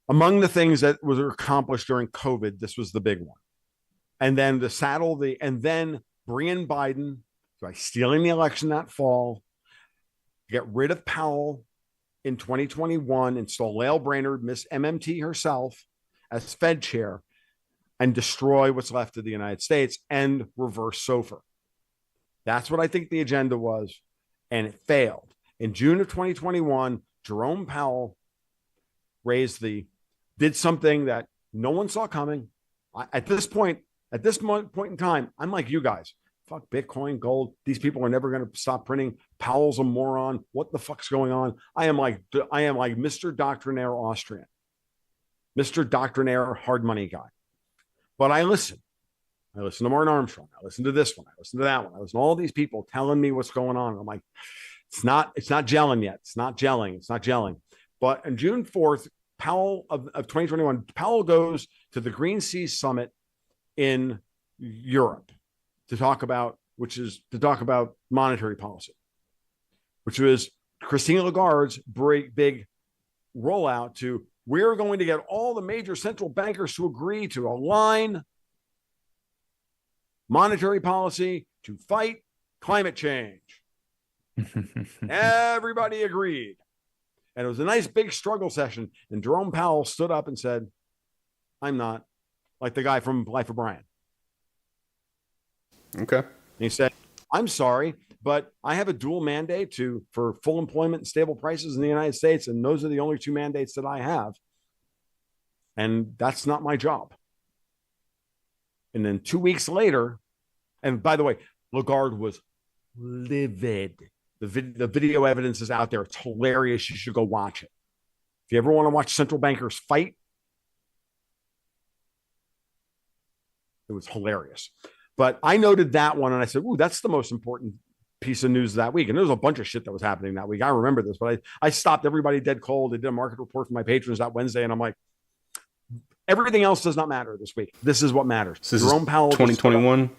S2: among the things that were accomplished during COVID, this was the big one. And then and then bring in Biden by stealing the election that fall, get rid of Powell in 2021, install Lael Brainerd, Miss MMT herself, as Fed chair, and destroy what's left of the United States and reverse SOFR. That's what I think the agenda was, and it failed. In June of 2021, Jerome Powell did something that no one saw coming. At this point in time, I'm like you guys. fuck Bitcoin, gold. These people are never going to stop printing. Powell's a moron. What the fuck's going on? I am like Mr. Doctrinaire Austrian, Mr. Doctrinaire hard money guy. But I listen. I listen to Martin Armstrong. I listen to this one. I listen to that one. I listen to all these people telling me what's going on. I'm like, it's not gelling yet. It's not gelling. But on June 4th, Powell of 2021, Powell goes to the Green Sea Summit in Europe to talk about monetary policy, which was Christine Lagarde's big rollout to, we're going to get all the major central bankers to agree to align monetary policy to fight climate change. Everybody agreed. And it was a nice big struggle session. And Jerome Powell stood up and said, I'm not, like the guy from Life of Brian.
S3: Okay.
S2: And he said, I'm sorry, but I have a dual mandate for full employment and stable prices in the United States. And those are the only two mandates that I have. And that's not my job. And then 2 weeks later, and by the way, Lagarde was livid. The video evidence is out there. It's hilarious. You should go watch it. If you ever want to watch central bankers fight, it was hilarious. But I noted that one and I said, ooh, that's the most important piece of news that week. And there was a bunch of shit that was happening that week. I remember this, but I stopped everybody dead cold. I did a market report for my patrons that Wednesday, and I'm like, everything else does not matter this week. This is what matters.
S3: So
S2: Jerome Powell.
S3: 2021?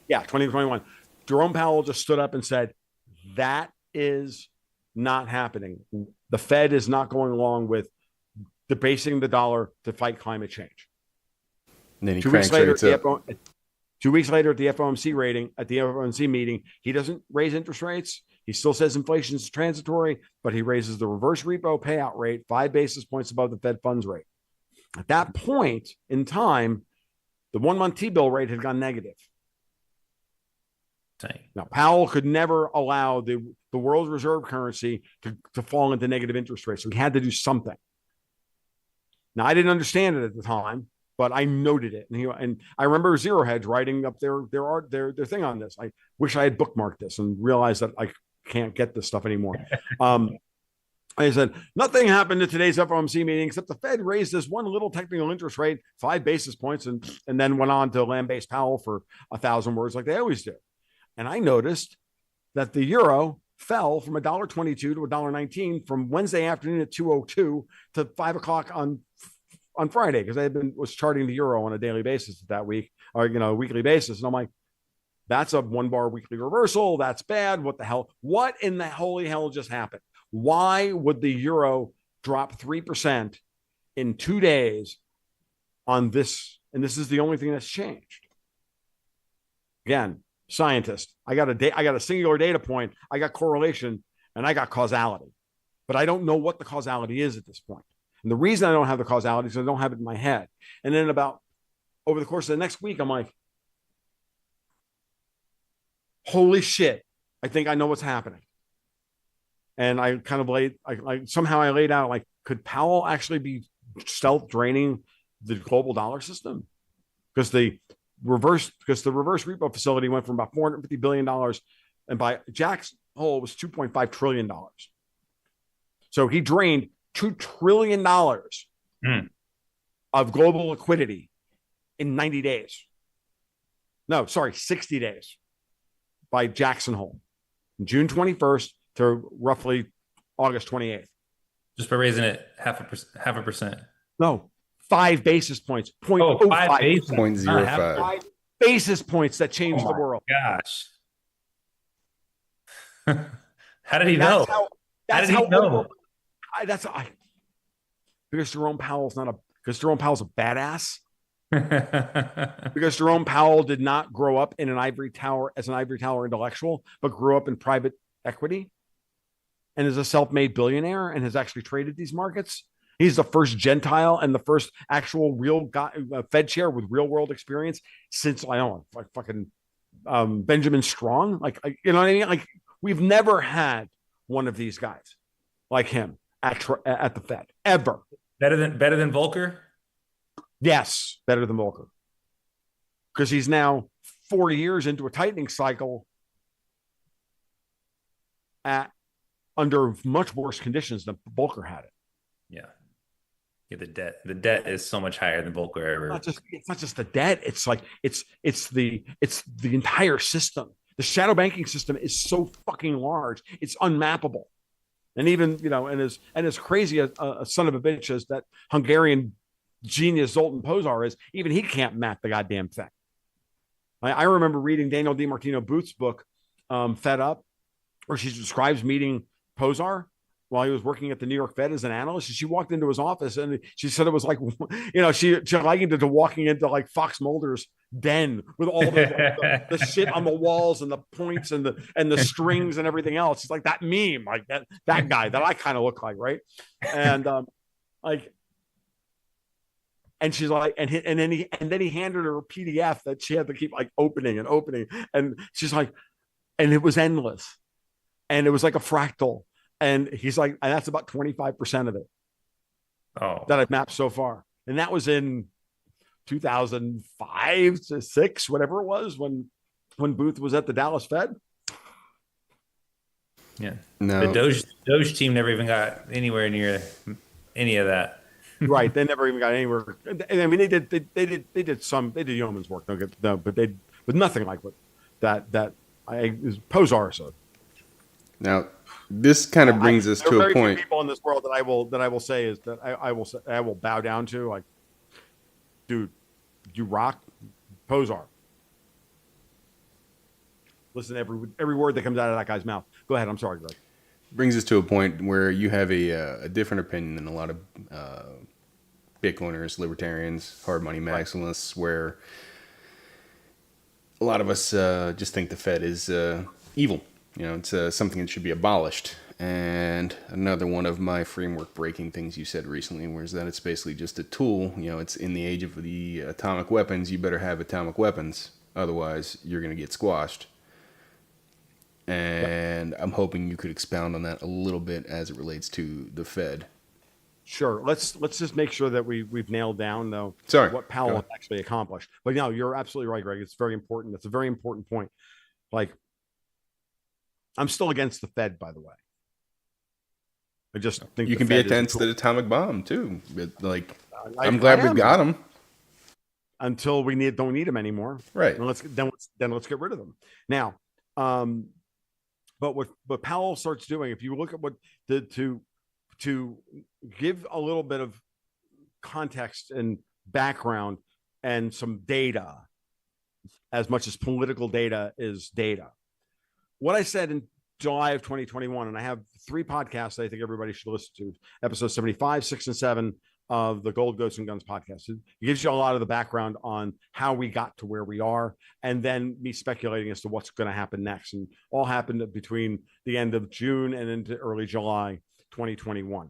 S2: Yeah, 2021. Jerome Powell just stood up and said, that is not happening. The Fed is not going along with debasing the dollar to fight climate change.
S3: And then he
S2: 2 weeks later,
S3: cranks rates up.
S2: 2 weeks later at the FOMC meeting, he doesn't raise interest rates. He still says inflation is transitory, but he raises the reverse repo payout rate 5 basis points above the Fed funds rate. At that point in time, the 1 month T-bill rate had gone negative.
S4: Dang.
S2: Now, Powell could never allow the world's reserve currency to fall into negative interest rates. So he had to do something. Now, I didn't understand it at the time, but I noted it. And I remember Zero Hedge writing up their thing on this. I wish I had bookmarked this and realized that I can't get this stuff anymore. I said, nothing happened at today's FOMC meeting except the Fed raised this one little technical interest rate, 5 basis points, and then went on to lambaste Powell for 1,000 words like they always do. And I noticed that the euro fell from $1.22 to $1.19 from Wednesday afternoon at 2:02 to 5 o'clock on Friday, because I was charting the euro on a daily basis that week, or a weekly basis. And I'm like, that's a 1 bar weekly reversal. That's bad. What the hell? What in the holy hell just happened? Why would the euro drop 3% in 2 days on this? And this is the only thing that's changed. Again, scientist, I got a singular data point, I got correlation, and I got causality. But I don't know what the causality is at this point. And the reason I don't have the causality is I don't have it in my head. And then over the course of the next week, I'm like, holy shit, I think I know what's happening. And I kind of somehow I laid out, like, could Powell actually be stealth draining the global dollar system? Because the reverse repo facility went from about $450 billion, and by Jackson Hole was $2.5 trillion. So he drained $2 trillion of global liquidity in 90 days. No, sorry, 60 days by Jackson Hole, June 21st to roughly August 28th.
S4: Just by raising it half a percent.
S2: No, 5 basis points.
S4: 5 basis
S3: 0.05.
S2: 5 basis points that changed the world.
S4: Gosh. How did he know? How did he know?
S2: Because Jerome Powell's a badass. Because Jerome Powell did not grow up in an ivory tower as an ivory tower intellectual, but grew up in private equity and is a self-made billionaire and has actually traded these markets. He's the first Gentile and the first actual real guy, Fed chair with real world experience since Benjamin Strong. You know what I mean? Like, we've never had one of these guys like him at the Fed ever.
S4: Better than Volcker?
S2: Yes, better than Volcker, because he's now 4 years into a tightening cycle under much worse conditions than Volcker had it.
S4: Yeah. Yeah, the debt is so much higher than Volcker ever.
S2: It's not just the debt. It's like it's the entire system. The shadow banking system is so fucking large. It's unmappable. And even, and as crazy a son of a bitch as that Hungarian genius Zoltan Pozsar is, even he can't map the goddamn thing. I remember reading Daniel DiMartino Booth's book, Fed Up, where she describes meeting Pozsar while he was working at the New York Fed as an analyst. And she walked into his office and she said it was like, she likened it to walking into like Fox Mulder's den with all the shit on the walls and the points and the strings and everything else. It's like that meme, like that guy that I kind of look like, right? And and she's like, and then he handed her a PDF that she had to keep like opening, and she's like, and it was endless, and it was like a fractal. And he's like, and that's about 25% of it that I've mapped so far. And that was in 2005 to 6, whatever it was, when Booth was at the Dallas Fed.
S4: Yeah. No. The Doge team never even got anywhere near any of that.
S2: Right. They never even got anywhere. I mean, they did yeoman's work. But nothing like what that Pozsar said.
S3: Now, this kind of brings us to a point.
S2: People in this world that I will say is that I will bow down to, like, dude, you rock, Pozsar. Listen to every word that comes out of that guy's mouth. Go ahead. I'm sorry, Greg.
S3: Brings us to a point where you have a different opinion than a lot of Bitcoiners, libertarians, hard money maximalists, where a lot of us just think the Fed is evil. It's something that should be abolished. And another one of my framework breaking things you said recently was that it's basically just a tool. It's in the age of the atomic weapons. You better have atomic weapons. Otherwise, you're going to get squashed. And I'm hoping you could expound on that a little bit as it relates to the Fed.
S2: Sure. Let's just make sure that we've nailed down, though, what Powell actually accomplished. But no, you're absolutely right, Greg. It's very important. That's a very important point. Like, I'm still against the Fed, by the way. I just think
S3: you can be against the atomic bomb too. Like, I'm glad we got them
S2: until we don't need them anymore.
S3: Right.
S2: And let's get rid of them now. But what Powell starts doing, if you look at what to give a little bit of context and background and some data, as much as political data is data. What I said in July of 2021, and I have 3 podcasts that I think everybody should listen to, episodes 75, 6, and 7 of the Gold, Ghosts, and Guns podcast. It gives you a lot of the background on how we got to where we are, and then me speculating as to what's going to happen next. And all happened between the end of June and into early July 2021.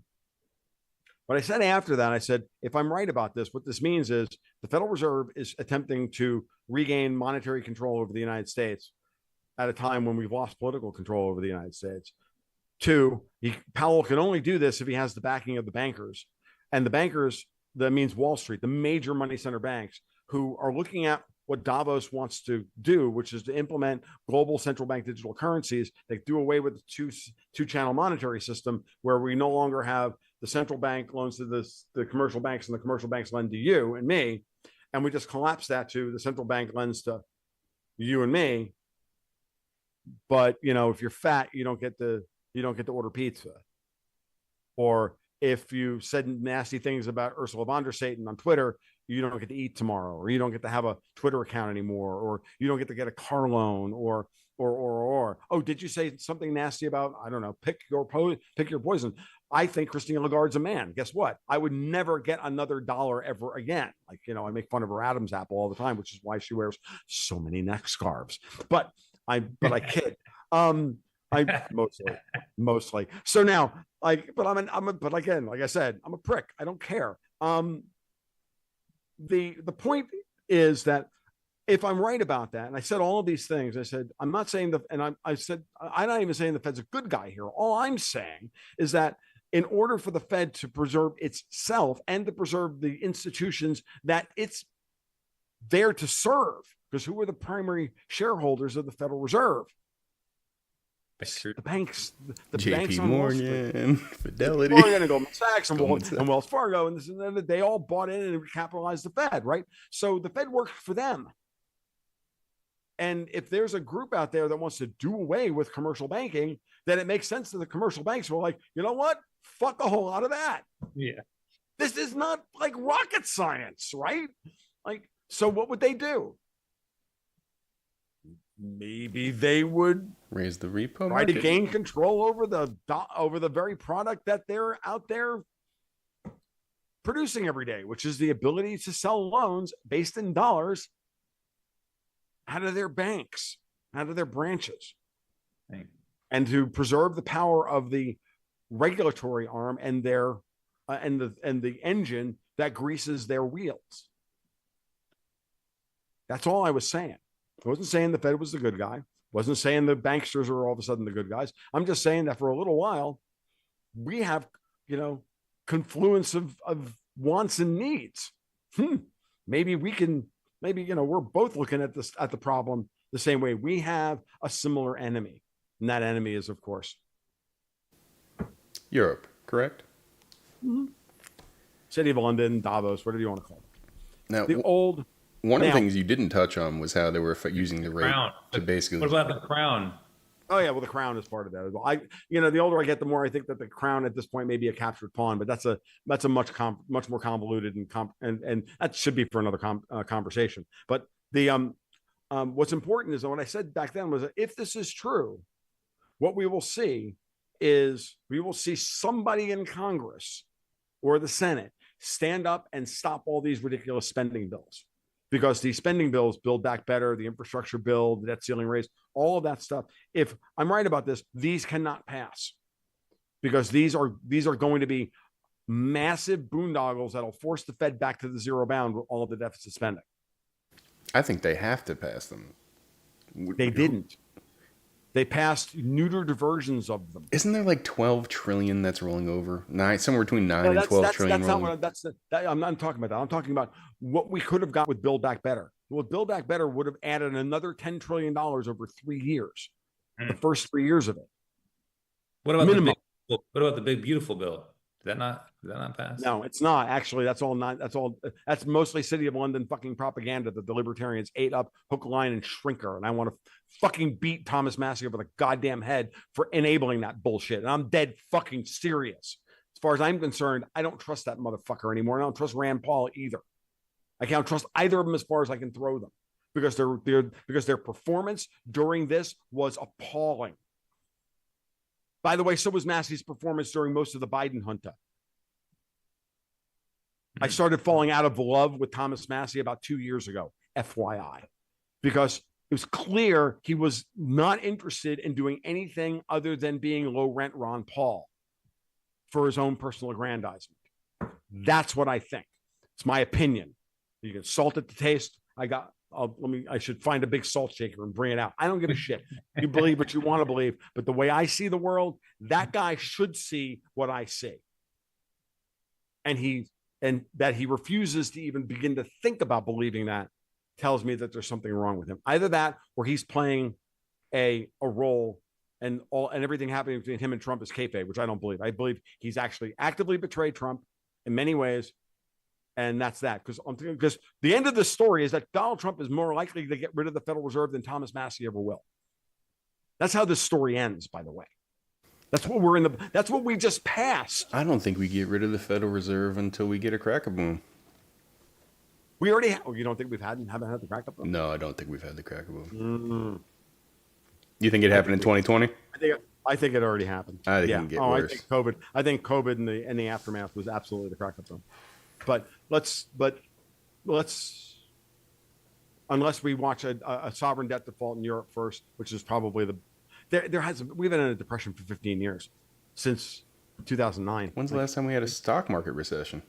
S2: What I said after that, I said, if I'm right about this, what this means is the Federal Reserve is attempting to regain monetary control over the United States at a time when we've lost political control over the United States. 2, Powell can only do this if he has the backing of the bankers. And the bankers, that means Wall Street, the major money center banks, who are looking at what Davos wants to do, which is to implement global central bank digital currencies. They do away with the two-channel monetary system, where we no longer have the central bank loans to the commercial banks, and the commercial banks lend to you and me. And we just collapse that to the central bank lends to you and me. But if you're fat, you don't get to order pizza. Or if you said nasty things about Ursula von der Satan on Twitter, you don't get to eat tomorrow, or you don't get to have a Twitter account anymore, or you don't get to get a car loan, or oh, did you say something nasty about, I don't know, pick your poison? I think Christine Lagarde's a man. Guess what? I would never get another dollar ever again. Like, I make fun of her Adam's apple all the time, which is why she wears so many neck scarves. But I kid. I mostly. So now, but again, like I said, I'm a prick. I don't care. The point is that if I'm right about that, and I said all of these things, I said, I'm not saying I said, I'm not even saying the Fed's a good guy here. All I'm saying is that in order for the Fed to preserve itself and to preserve the institutions that it's there to serve, Because who are the primary shareholders of the Federal Reserve?
S4: Sure.
S2: The banks, the
S3: JP
S2: banks on Wall Street.
S3: Morgan, Fidelity,
S2: Morgan and Goldman Sachs and
S3: Goldman Sachs.
S2: Wells Fargo, and this and that, they all bought in and recapitalized the Fed, right? So the Fed worked for them. And if there's a group out there that wants to do away with commercial banking, then it makes sense that the commercial banks were like, you know what? Fuck a whole lot of that.
S4: Yeah.
S2: This is not like rocket science, right? Like, so what would they do? Maybe they would
S3: raise the repo
S2: try
S3: market.
S2: to gain control over the very product that they're out there producing every day, which is the ability to sell loans based in dollars out of their banks, out of their branches, and to preserve the power of the regulatory arm and their and the engine that greases their wheels. That's all I was saying. I wasn't saying the Fed was the good guy. Wasn't saying the banksters are all of a sudden the good guys. I'm just saying that for a little while, we have, confluence of wants and needs. Maybe we can, we're both looking at the problem the same way. We have a similar enemy. And that enemy is, of course,
S3: Europe, correct?
S2: Mm-hmm. City of London, Davos, whatever you want to call it.
S3: Now,
S2: the old.
S3: One of the things you didn't touch on was how they were using the rate to basically.
S4: What about the crown?
S2: Oh yeah, well the crown is part of that as well. The older I get, the more I think that the crown at this point may be a captured pawn, but that's a much more convoluted and that should be for another conversation. But the what's important is what I said back then was that if this is true, what we will see is somebody in Congress or the Senate stand up and stop all these ridiculous spending bills. Because these spending bills, Build Back Better, the infrastructure bill, the debt ceiling raise, all of that stuff. If I'm right about this, these cannot pass because these are going to be massive boondoggles that'll force the Fed back to the zero bound with all of the deficit spending.
S3: I think they have to pass them.
S2: They didn't. They passed neutered versions of them.
S3: Isn't there like 12 trillion that's rolling over? Somewhere between 9 and 12 trillion.
S2: I'm not talking about that. I'm talking about what we could have got with Build Back Better. Well, Build Back Better would have added another $10 trillion over 3 years. The first 3 years of it.
S4: What about the big beautiful bill? Did that not pass?
S2: No, it's not. Actually, that's mostly City of London fucking propaganda that the libertarians ate up hook, line, and shrinker. And I want to fucking beat Thomas Massie over the goddamn head for enabling that bullshit. And I'm dead fucking serious. As far as I'm concerned, I don't trust that motherfucker anymore. And I don't trust Rand Paul either. I can't trust either of them as far as I can throw them because their performance during this was appalling. By the way, so was Massey's performance during most of the Biden junta. I started falling out of love with Thomas Massie about 2 years ago, FYI, because it was clear he was not interested in doing anything other than being low rent Ron Paul for his own personal aggrandizement. That's what I think. It's my opinion. You can salt it to taste. I should find a big salt shaker and bring it out. I don't give a shit. You believe what you want to believe, but the way I see the world, that guy should see what I see. And that he refuses to even begin to think about believing that tells me that there's something wrong with him. Either that or he's playing a role and everything happening between him and Trump is kayfabe, which I don't believe. I believe he's actually actively betrayed Trump in many ways. And that's that. Because the end of the story is that Donald Trump is more likely to get rid of the Federal Reserve than Thomas Massie ever will. That's how this story ends, by the way. That's what we just passed.
S3: I don't think we get rid of the Federal Reserve until we get a crack-a-boom.
S2: We already have. You don't think haven't had the crack-a-boom?
S3: No, I don't think we've had the crack-a-boom.
S2: Mm-hmm.
S3: You think it happened in 2020?
S2: I think it already happened.
S3: I think it can get worse.
S2: I think COVID and the aftermath was absolutely the crack-a-boom. But let's unless we watch a sovereign debt default in Europe first, which is probably we've been in a depression for 15 years since 2009.
S3: When's the last time we had a stock market recession?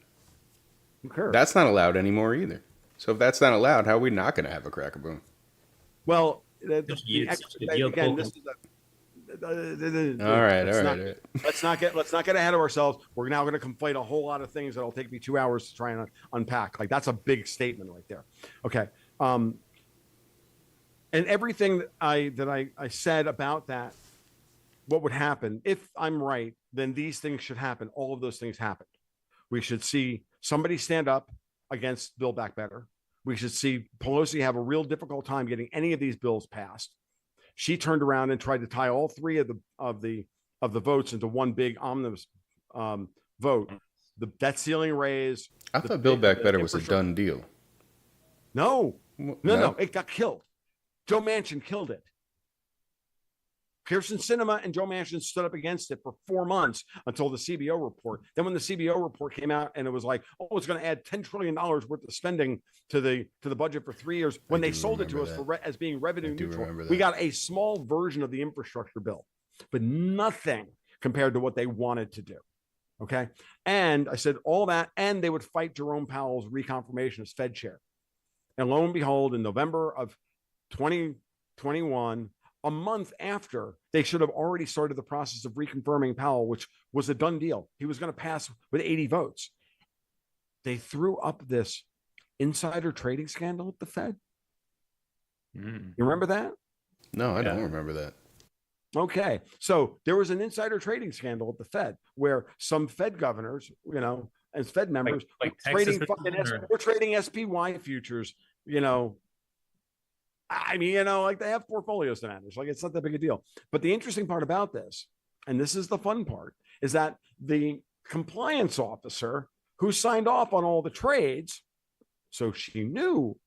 S2: Who cares?
S3: That's not allowed anymore either. So if that's not allowed, how are we not going to have a crack-a-boom?
S2: Well,
S3: All right.
S2: Let's not get ahead of ourselves. We're now going to conflate a whole lot of things that'll take me 2 hours to try and unpack. Like that's a big statement right there. Okay. And everything that I said about that, what would happen if I'm right, then these things should happen. All of those things happened. We should see somebody stand up against Build Back Better. We should see Pelosi have a real difficult time getting any of these bills passed. She turned around and tried to tie all three of the votes into one big omnibus vote. The debt ceiling raise.
S3: I thought Build Back Better was a done deal.
S2: No, it got killed. Joe Manchin killed it. Kirsten Sinema and Joe Manchin stood up against it for 4 months until the CBO report. Then when the CBO report came out and it was like, oh, it's going to add $10 trillion worth of spending to the budget for 3 years. When they sold it to us as being revenue neutral, we got a small version of the infrastructure bill, but nothing compared to what they wanted to do. Okay. And I said all that, and they would fight Jerome Powell's reconfirmation as Fed chair. And lo and behold, in November of 2021, a month after, they should have already started the process of reconfirming Powell, which was a done deal. He was going to pass with 80 votes. They threw up this insider trading scandal at the Fed. You remember that?
S3: No, I don't remember that.
S2: Okay. So there was an insider trading scandal at the Fed where some Fed governors, as Fed members,
S4: like
S2: we're trading SPY futures, I mean, like they have portfolios to manage. Like it's not that big a deal. But the interesting part about this, and this is the fun part, is that the compliance officer who signed off on all the trades, so she knew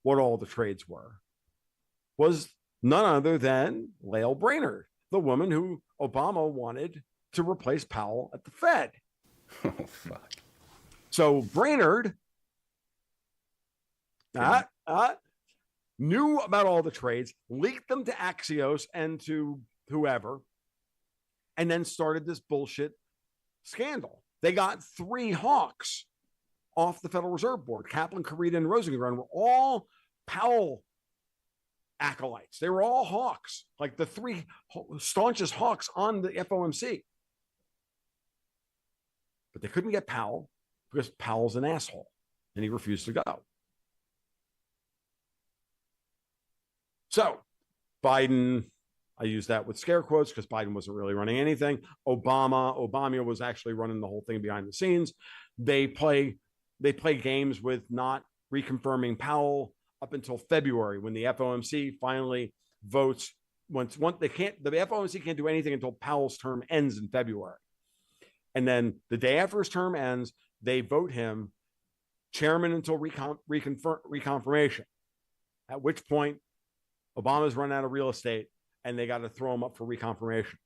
S2: what all the trades were, was none other than Lael Brainerd, the woman who Obama wanted to replace Powell at the Fed.
S3: Oh, fuck.
S2: So Brainerd knew about all the trades, leaked them to Axios and to whoever, and then started this bullshit scandal. They got 3 hawks off the Federal Reserve Board. Kaplan, Karita, and Rosengren were all Powell acolytes. They were all hawks, like the 3 staunchest hawks on the FOMC. But they couldn't get Powell because Powell's an asshole and he refused to go. So Biden, I use that with scare quotes because Biden wasn't really running anything. Obama was actually running the whole thing behind the scenes. They play games with not reconfirming Powell up until February when the FOMC finally votes. Once the FOMC can't do anything until Powell's term ends in February. And then the day after his term ends, they vote him chairman until reconfirmation, at which point Obama's run out of real estate and they got to throw him up for reconfirmation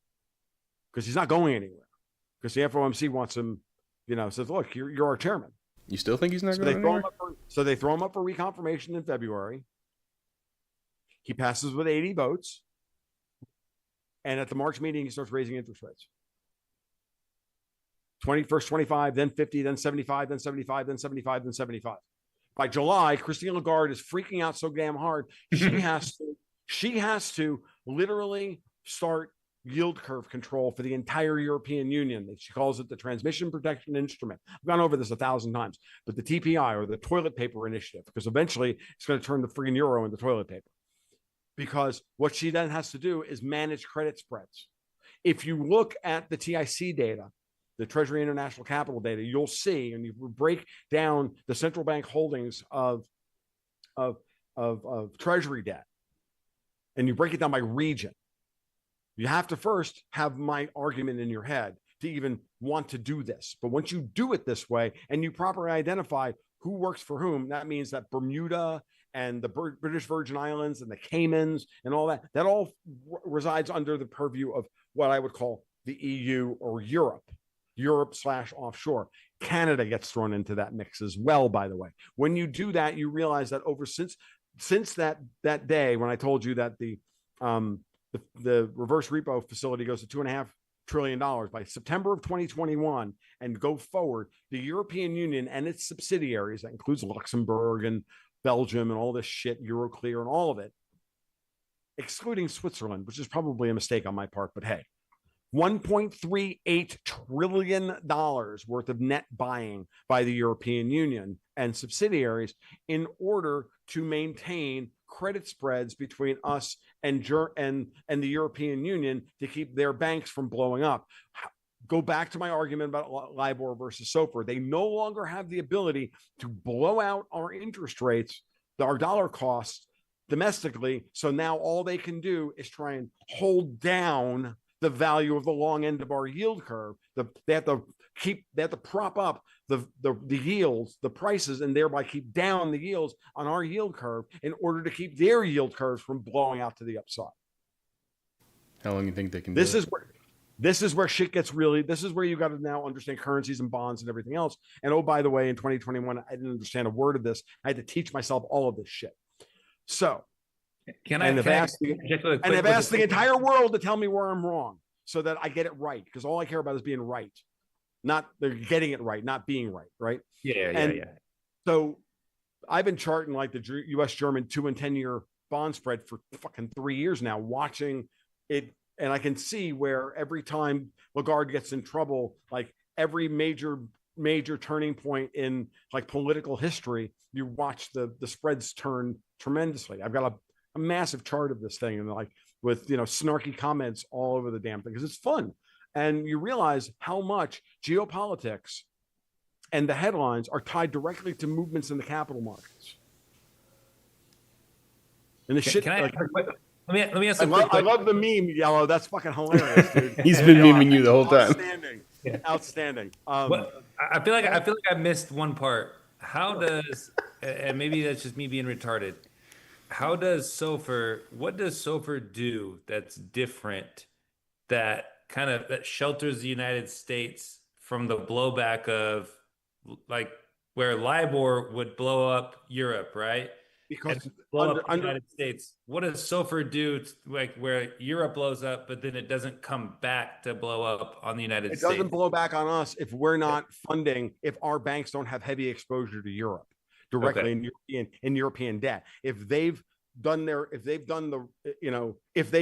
S2: because he's not going anywhere because the FOMC wants him, says, look, you're our chairman.
S3: You still think he's not going anywhere?
S2: So they throw him up for reconfirmation in February. He passes with 80 votes. And at the March meeting, he starts raising interest rates. First 25, then 50, then 75, then 75, then 75, then 75. By July, Christine Lagarde is freaking out so damn hard. She has to literally start yield curve control for the entire European Union. She calls it the Transmission Protection Instrument. I've gone over this 1,000 times, but the TPI, or the toilet paper initiative, because eventually it's going to turn the freaking euro into toilet paper. Because what she then has to do is manage credit spreads. If you look at the TIC data, the Treasury International Capital data, you'll see, and you break down the central bank holdings of Treasury debt, and you break it down by region. You have to first have my argument in your head to even want to do this. But once you do it this way and you properly identify who works for whom, that means that Bermuda and the British Virgin Islands and the Caymans and all that all resides under the purview of what I would call the EU or Europe/offshore. Canada gets thrown into that mix as well, by the way. When you do that, you realize that since that day when I told you that the reverse repo facility goes to $2.5 trillion by September of 2021 and go forward, the European Union and its subsidiaries, that includes Luxembourg and Belgium and all this shit, Euroclear and all of it, excluding Switzerland, which is probably a mistake on my part, but hey, $1.38 trillion worth of net buying by the European Union and subsidiaries in order to maintain credit spreads between us and the European Union to keep their banks from blowing up. Go back to my argument about Libor versus SOFR. They no longer have the ability to blow out our interest rates, our dollar costs domestically. So now all they can do is try and hold down the value of the long end of our yield curve. They have to prop up the yields, the prices, and thereby keep down the yields on our yield curve in order to keep their yield curves from blowing out to the upside.
S3: How long do you think they can
S2: This
S3: do
S2: is where this is where shit gets really, this is where you got to now understand currencies and bonds and everything else. And oh, by the way, in 2021, I didn't understand a word of this. I had to teach myself all of this shit. So, I've asked the entire world to tell me where I'm wrong so that I get it right. Because all I care about is being right. Not they're getting it right, not being right. Right.
S4: Yeah.
S2: So I've been charting like the US German 2 and 10-year bond spread for fucking 3 years now, watching it. And I can see where every time Lagarde gets in trouble, like every major turning point in like political history, you watch the spreads turn tremendously. I've got a massive chart of this thing and like with, snarky comments all over the damn thing because it's fun. And you realize how much geopolitics and the headlines are tied directly to movements in the capital markets. And the
S4: let me ask.
S2: I love the meme, Yellow. That's fucking hilarious, dude.
S3: He's been memeing you the whole time.
S2: Outstanding.
S4: I feel like I missed one part. How does, and maybe that's just me being retarded. What does SOFR do that's different that shelters the United States from the blowback of like where Libor would blow up Europe, right?
S2: Because
S4: blow up the United States. What does SOFR do where Europe blows up, but then it doesn't come back to blow up on the United States?
S2: It doesn't blow back on us if we're not funding, if our banks don't have heavy exposure to Europe directly in European debt. If they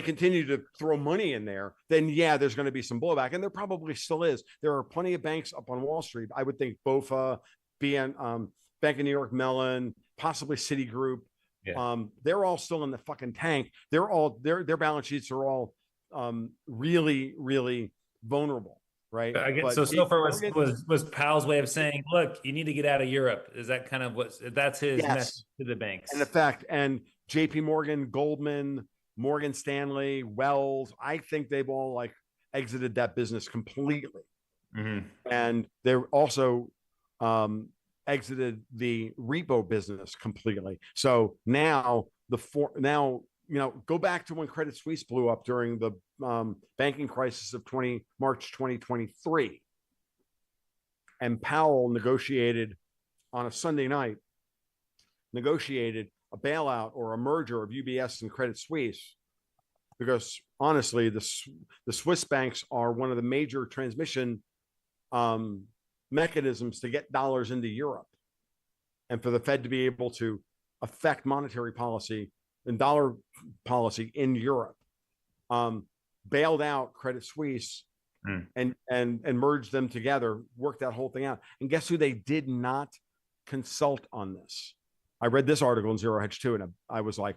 S2: continue to throw money in there, then yeah, there's going to be some blowback. And there probably still is. There are plenty of banks up on Wall Street. I would think BOFA, Bank of New York Mellon, possibly Citigroup. Yeah. They're all still in the fucking tank. They're all their balance sheets are all really, really vulnerable, right?
S4: I guess so. SOFR was Powell's way of saying, look, you need to get out of Europe. Is that kind of that's his message to the banks?
S2: In effect, and JP Morgan, Goldman, Morgan Stanley, Wells, I think they've all like exited that business completely. Mm-hmm. And they're also exited the repo business completely. So now go back to when Credit Suisse blew up during the banking crisis of March 2023. And Powell negotiated on a Sunday night, a bailout or a merger of UBS and Credit Suisse, because honestly, the Swiss banks are one of the major transmission mechanisms to get dollars into Europe, and for the Fed to be able to affect monetary policy and dollar policy in Europe, bailed out Credit Suisse and merged them together, worked that whole thing out. And guess who they did not consult on this? I read this article in Zero Hedge too, and I was like,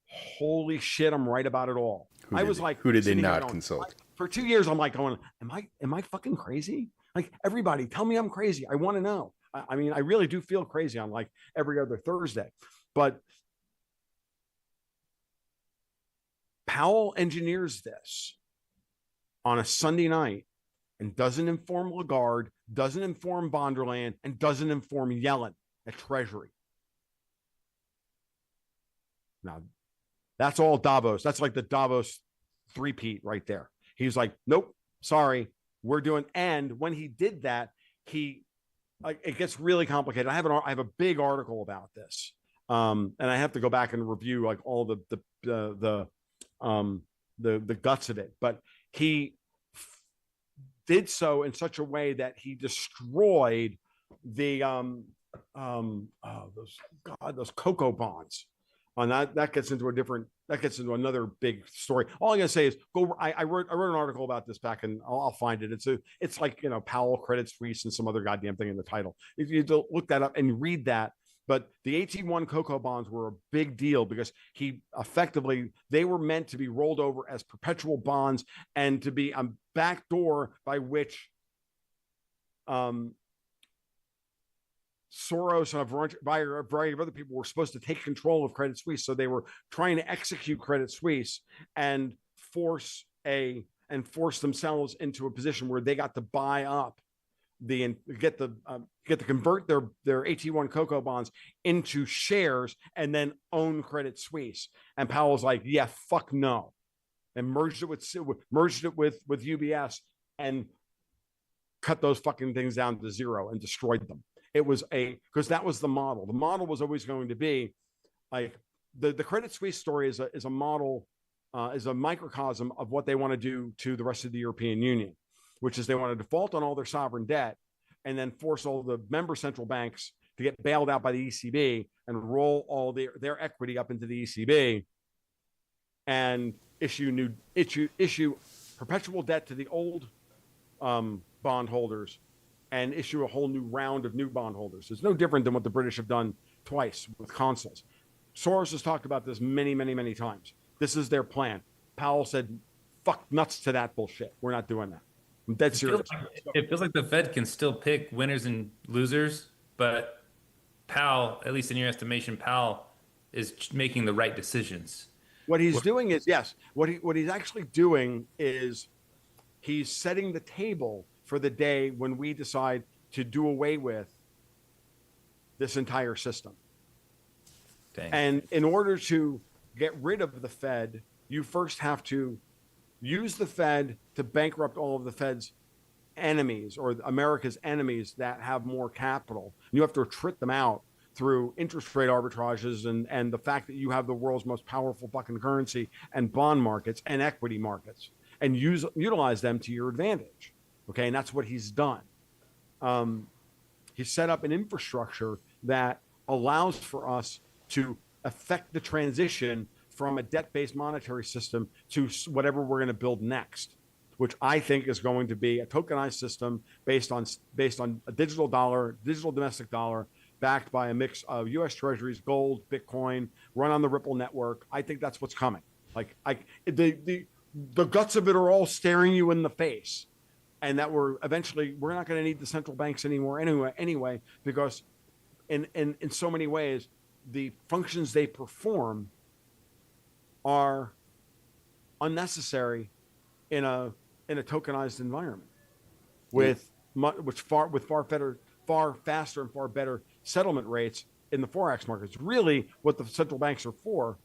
S2: holy shit, I'm right about it all. Who did they not consult? For 2 years, I'm like going, am I fucking crazy? Like, everybody, tell me I'm crazy. I want to know. I mean, I really do feel crazy on like every other Thursday. But Powell engineers this on a Sunday night and doesn't inform Lagarde, doesn't inform von der Leyen, and doesn't inform Yellen at Treasury. Now, that's all Davos. That's like the Davos three-peat right there. He's like, nope, sorry. We're doing, and when he did that, it gets really complicated. I have a big article about this, and I have to go back and review like all the guts of it. But he did so in such a way that he destroyed the those cocoa bonds. On that gets into another big story. All I'm gonna say is I wrote an article about this back, and I'll find it. It's like Powell, Credit Suisse, and some other goddamn thing in the title. If you look that up and read that, But the AT1 cocoa bonds were a big deal because they were meant to be rolled over as perpetual bonds and to be a backdoor by which Soros and a variety of other people were supposed to take control of Credit Suisse. So they were trying to execute Credit Suisse and force themselves into a position where they got to buy up get to convert their AT1 cocoa bonds into shares and then own Credit Suisse. And Powell's like, yeah, fuck no, and merged it with UBS and cut those fucking things down to zero and destroyed them. It was because that was the model. The model was always going to be like the Credit Suisse story is a model, is a microcosm of what they want to do to the rest of the European Union, which is they want to default on all their sovereign debt and then force all the member central banks to get bailed out by the ECB and roll all their equity up into the ECB and issue perpetual debt to the old bondholders and issue a whole new round of new bondholders. It's no different than what the British have done twice with consols. Soros has talked about this many, many, many times. This is their plan. Powell said, fuck nuts to that bullshit. We're not doing that. I'm dead serious.
S4: It feels like the Fed can still pick winners and losers, but Powell, at least in your estimation, Powell is making the right decisions.
S2: What he's doing is, yes, what he's actually doing is he's setting the table for the day when we decide to do away with this entire system.
S4: Dang.
S2: And in order to get rid of the Fed, you first have to use the Fed to bankrupt all of the Fed's enemies or America's enemies that have more capital. You have to trick them out through interest rate arbitrages and the fact that you have the world's most powerful fucking currency and bond markets and equity markets and utilize them to your advantage. Okay, and that's what he's done. He set up an infrastructure that allows for us to affect the transition from a debt-based monetary system to whatever we're going to build next, which I think is going to be a tokenized system based on a digital dollar, digital domestic dollar, backed by a mix of US Treasuries, gold, Bitcoin, run on the Ripple network. I think that's what's coming. Like the guts of it are all staring you in the face. And that we're not going to need the central banks anymore anyway, because in so many ways, the functions they perform are unnecessary in a tokenized environment with far faster and far better settlement rates in the forex markets. Really, what the central banks are for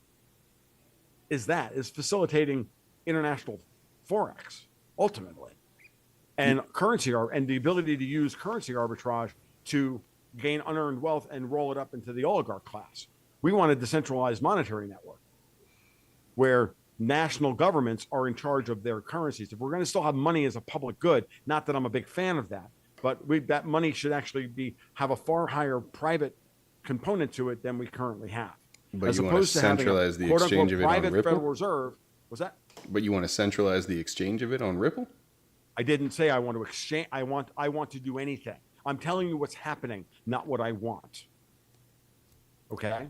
S2: is facilitating international forex ultimately. And currency and the ability to use currency arbitrage to gain unearned wealth and roll it up into the oligarch class. We want a decentralized monetary network where national governments are in charge of their currencies. If we're going to still have money as a public good, not that I'm a big fan of that, but that money should actually have a far higher private component to it than we currently have.
S3: But
S2: as
S3: you want to centralize the exchange of it on
S2: private
S3: Ripple?
S2: Federal Reserve. Was that?
S3: But you want to centralize the exchange of it on Ripple?
S2: I didn't say I want to exchange. I want to do anything. I'm telling you what's happening, not what I want. Okay?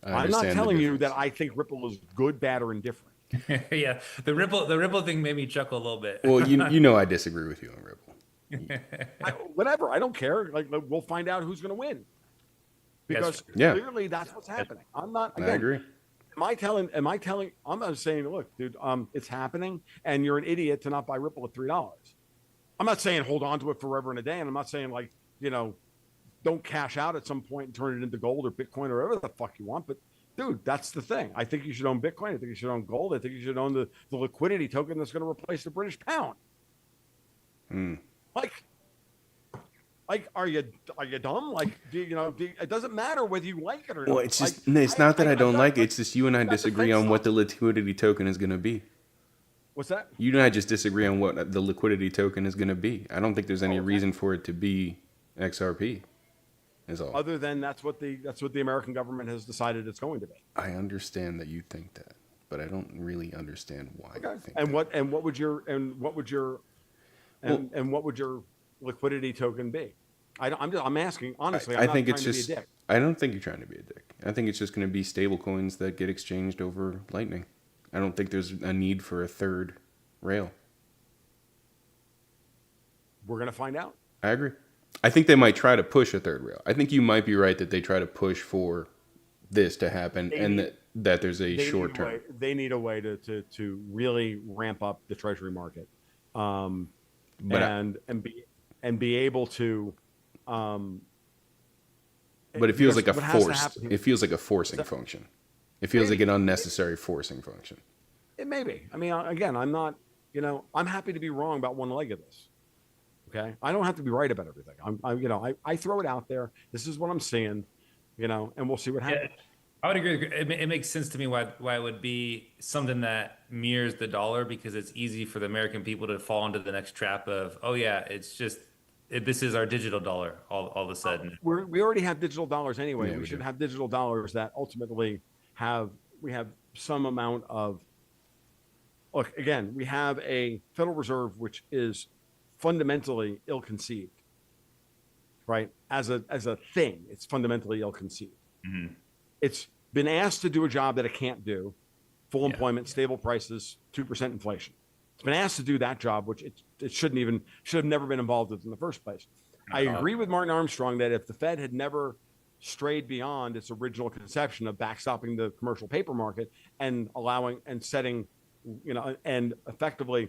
S2: I'm not telling you that I think Ripple is good, bad, or indifferent.
S4: Yeah, the Ripple thing made me chuckle a little bit.
S3: Well, you know I disagree with you on Ripple.
S2: Whatever, I don't care. Like we'll find out who's going to win. Because clearly that's what's happening. I'm not. Again,
S3: I agree.
S2: I'm not saying, look, dude, it's happening, and you're an idiot to not buy Ripple at $3. I'm not saying hold on to it forever and a day, and I'm not saying don't cash out at some point and turn it into gold or Bitcoin or whatever the fuck you want. But dude, that's the thing. I think you should own Bitcoin. I think you should own gold. I think you should own the liquidity token that's going to replace the British pound. Like, are you dumb? Like, it doesn't matter whether you like it or not.
S3: Well, it's just it's not that I don't like it. It's just you and I disagree on what the liquidity token is going to be.
S2: What's that?
S3: You and I just disagree on what the liquidity token is going to be. I don't think there's any reason for it to be XRP. Is all.
S2: Other than that's what the American government has decided it's going to be.
S3: I understand that you think that, but I don't really understand why you think
S2: and
S3: that.
S2: What would your liquidity token be? I'm asking honestly.
S3: I think it's just I don't think you're trying to be a dick. I think it's just going to be stable coins that get exchanged over Lightning. I don't think there's a need for a third rail.
S2: We're going to find out.
S3: I agree. I think they might try to push a third rail. I think you might be right that they try to push for this to happen that there's a short term.
S2: They need a way to really ramp up the Treasury market, and be able to.
S3: But it feels like a forced. It feels like a forcing function. It feels like an unnecessary forcing function.
S2: It may be. I mean, again, I'm not. I'm happy to be wrong about one leg of this. Okay, I don't have to be right about everything. I throw it out there. This is what I'm seeing. And we'll see what happens.
S4: Yeah, I would agree. It makes sense to me why it would be something that mirrors the dollar, because it's easy for the American people to fall into the next trap of, oh yeah, it's just this is our digital dollar all of a sudden.
S2: We already have digital dollars anyway.
S3: Yeah,
S2: we should have digital dollars that ultimately have some amount of. Look, again, we have a Federal Reserve which is fundamentally ill-conceived, right? As a thing, it's fundamentally ill-conceived.
S4: Mm-hmm.
S2: It's been asked to do a job that it can't do: full employment, stable prices, 2% inflation. It's been asked to do that job, which it should have never been involved in the first place. I agree with Martin Armstrong that if the Fed had never strayed beyond its original conception of backstopping the commercial paper market and allowing and setting, and effectively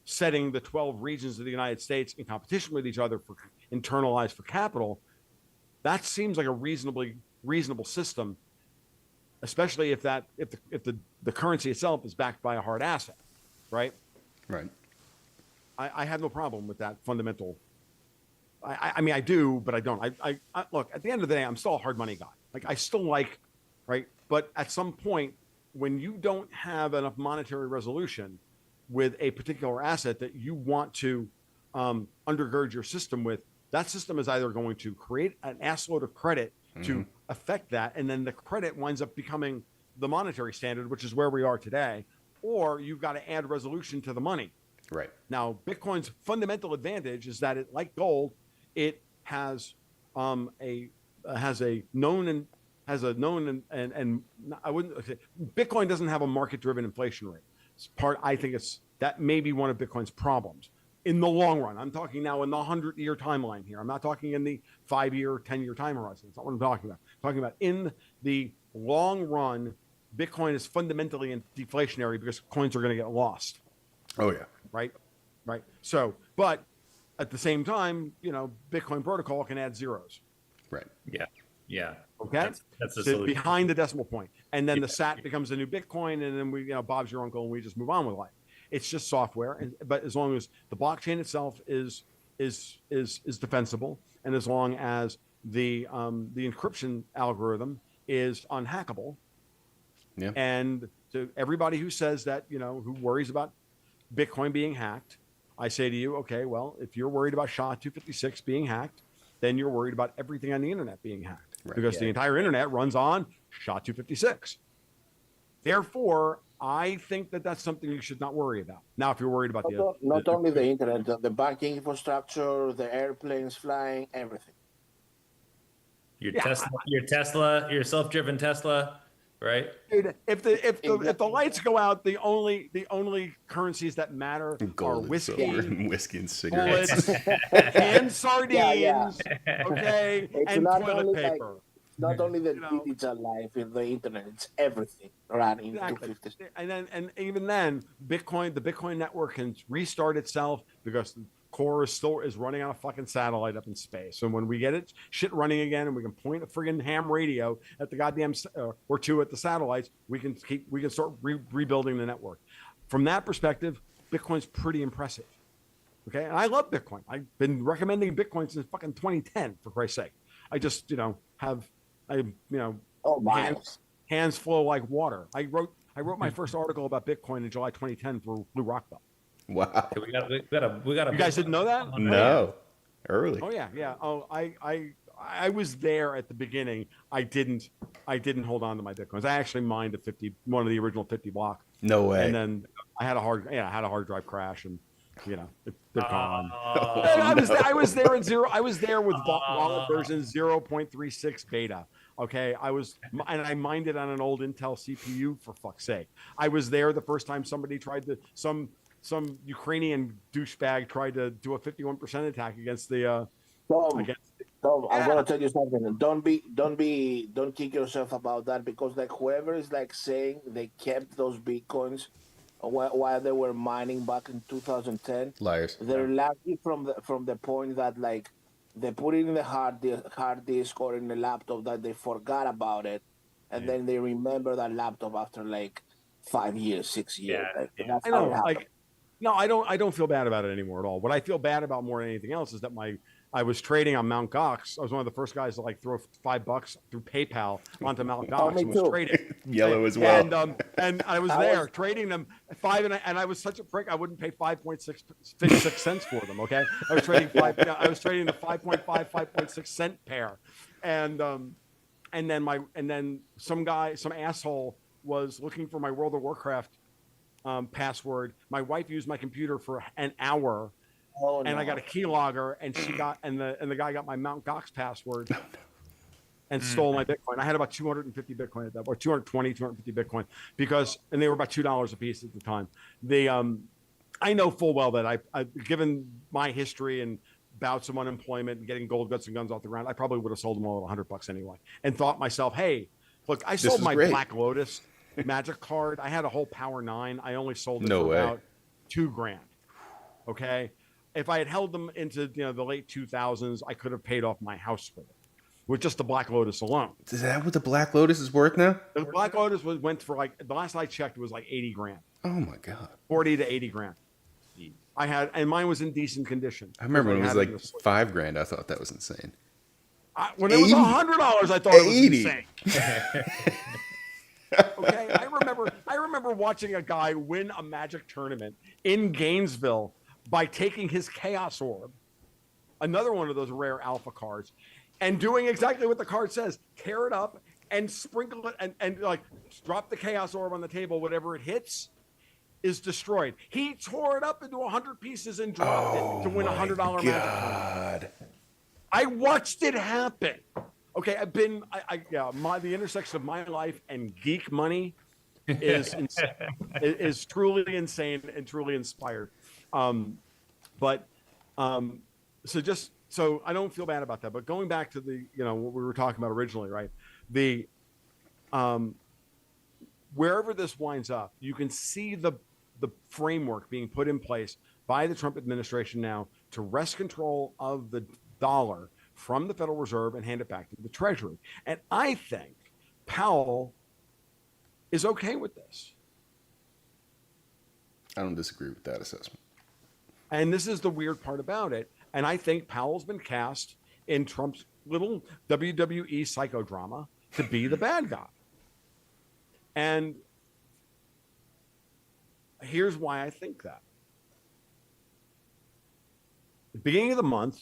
S2: setting the 12 regions of the United States in competition with each other for internalized for capital, that seems like a reasonable system, especially if the currency itself is backed by a hard asset, right?
S3: Right.
S2: I have no problem with that fundamental. I mean, I do, but I don't. I look, at the end of the day, I'm still a hard money guy. Like, I still like, right? But at some point, when you don't have enough monetary resolution with a particular asset that you want to undergird your system with, that system is either going to create an assload of credit to affect that, and then the credit winds up becoming the monetary standard, which is where we are today, or you've got to add resolution to the money.
S3: Right.
S2: Now, Bitcoin's fundamental advantage is that it, like gold, it has a known and I wouldn't say Bitcoin doesn't have a market-driven inflation rate. I think that may be one of Bitcoin's problems in the long run. I'm talking now in the 100-year timeline here. I'm not talking in the 5-year, 10-year time horizon. That's not what I'm talking about. I'm talking about in the long run, Bitcoin is fundamentally deflationary because coins are going to get lost.
S3: Oh yeah.
S2: Right. So, but at the same time, Bitcoin protocol can add zeros.
S3: Right.
S4: Yeah.
S2: Okay.
S4: That's the
S2: so
S4: solution.
S2: behind the decimal point, and then the SAT becomes the new Bitcoin, and then we, Bob's your uncle, and we just move on with life. It's just software, but as long as the blockchain itself is defensible, and as long as the encryption algorithm is unhackable, and to everybody who says that, who worries about Bitcoin being hacked, I say to you, okay, well, if you're worried about SHA-256 being hacked, then you're worried about everything on the internet being hacked. Right. Because the entire internet runs on SHA-256. Therefore, I think that that's something you should not worry about. Now, if you're worried about
S5: not only the internet, the banking infrastructure, the airplanes flying, everything.
S4: Your self-driven Tesla, right?
S2: Dude, if the lights go out, the only currencies that matter are whiskey,
S3: and cigarettes,
S2: bullets, and sardines, okay, and toilet paper.
S5: Not only the digital life in the internet, it's everything running.
S2: Exactly. And even then, the Bitcoin network can restart itself because the core is running on a fucking satellite up in space. And when we get shit running again, and we can point a friggin' ham radio at the goddamn or two at the satellites, we can start rebuilding the network. From that perspective, Bitcoin's pretty impressive. Okay, and I love Bitcoin. I've been recommending Bitcoin since fucking 2010, for Christ's sake. I just hands flow like water. I wrote my first article about Bitcoin in July 2010 for Blue Rock Bell.
S3: Wow.
S4: We got. You
S2: guys didn't know that?
S3: No. Early.
S2: Oh yeah. Oh, I was there at the beginning. I didn't hold on to my Bitcoins. I actually mined one of the original 50 block.
S3: No way.
S2: And then I had a hard drive crash, and they're gone. I was there with wallet version 0.36 beta. Okay, and I mined it on an old Intel CPU for fuck's sake. I was there the first time somebody tried to some Ukrainian douchebag tried to do a 51% attack against the
S5: Tom,
S2: against.
S5: Tom, I'm
S2: Yeah,
S5: gonna tell you something. Don't kick yourself about that, because like whoever is like saying they kept those bitcoins while they were mining back in 2010,
S3: Liars.
S5: they're lucky from the point that like they put it in the hard disk or in the laptop, that they forgot about it, and then they remember that laptop after like 5 years, 6 years.
S4: Yeah,
S5: Like,
S4: yeah.
S5: that's
S2: I
S5: how it
S2: know.
S5: happened.
S2: Like, no, I don't feel bad about it anymore at all. What I feel bad about more than anything else is that I was trading on Mt. Gox. I was one of the first guys to like throw $5 through PayPal onto Mt.
S5: Oh,
S2: Gox
S5: me
S2: and was
S5: too.
S2: trading.
S3: Yellow as well.
S2: And I was
S5: I
S2: there
S5: was
S2: trading them and I was such a prick. I wouldn't pay 5.56 cents for them. Okay, I was trading I was trading the 5.6 cent pair, and then some asshole was looking for my World of Warcraft password. My wife used my computer for an hour,
S5: oh
S2: and I got
S5: no.
S2: a keylogger, and the guy got my Mt. Gox password and stole my Bitcoin. I had about 250 Bitcoin at that, or 250 Bitcoin, and they were about $2 a piece at the time. I know full well that I given my history and bouts of unemployment and getting gold, guts, and guns off the ground, I probably would have sold them all at $100 anyway, and thought myself, hey, look, I sold my
S3: great.
S2: Black Lotus Magic card. I had a whole Power 9. I only sold it
S3: No
S2: for
S3: way.
S2: about $2,000. Okay, if I had held them into the late 2000s, I could have paid off my house with it, with just the Black Lotus alone.
S3: Is that what the Black Lotus is worth now?
S2: The Black Lotus went for like, the last I checked, it was like 80 grand,
S3: Oh my god!
S2: 40 to 80 grand. And mine was in decent condition.
S3: I remember when it was
S2: had
S3: like
S2: in the sleeve.
S3: $5,000. I thought that was insane.
S2: When it was
S3: 80.
S2: $100, I thought it was
S3: 80.
S2: insane. Okay, I remember watching a guy win a Magic tournament in Gainesville by taking his Chaos Orb, another one of those rare alpha cards, and doing exactly what the card says: tear it up and sprinkle it, and like drop the Chaos Orb on the table. Whatever it hits is destroyed. He tore it up into 100 pieces and dropped it to win a $100 Magic tournament.
S3: God.
S2: I watched it happen. Okay, the intersection of my life and geek money is truly insane and truly inspired. So I don't feel bad about that. But going back to what we were talking about originally, right? The wherever this winds up, you can see the framework being put in place by the Trump administration now to wrest control of the dollar from the Federal Reserve and hand it back to the Treasury. And I think Powell is okay with this.
S3: I don't disagree with that assessment.
S2: And this is the weird part about it. And I think Powell's been cast in Trump's little WWE psychodrama to be the bad guy. And here's why I think that. The beginning of the month,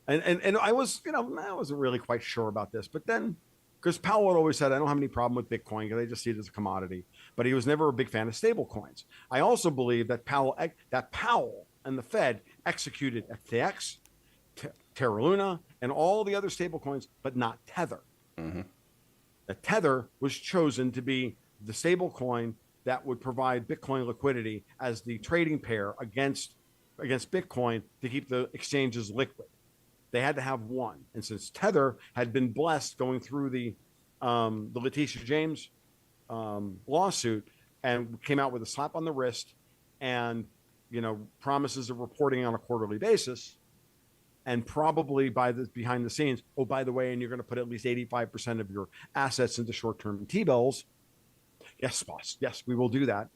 S2: and I was, I wasn't really quite sure about this, but then, because Powell had always said, I don't have any problem with Bitcoin because I just see it as a commodity, but he was never a big fan of stable coins. I also believe that Powell and the Fed executed FTX, Terra Luna, and all the other stable coins, but not Tether.
S3: Mm-hmm.
S2: The Tether was chosen to be the stable coin that would provide Bitcoin liquidity as the trading pair against Bitcoin to keep the exchanges liquid. They had to have one. And since Tether had been blessed going through the Letitia James lawsuit and came out with a slap on the wrist and, promises of reporting on a quarterly basis, and probably behind the scenes, oh, by the way, and you're going to put at least 85% of your assets into short-term T-bills. Yes, boss. Yes, we will do that.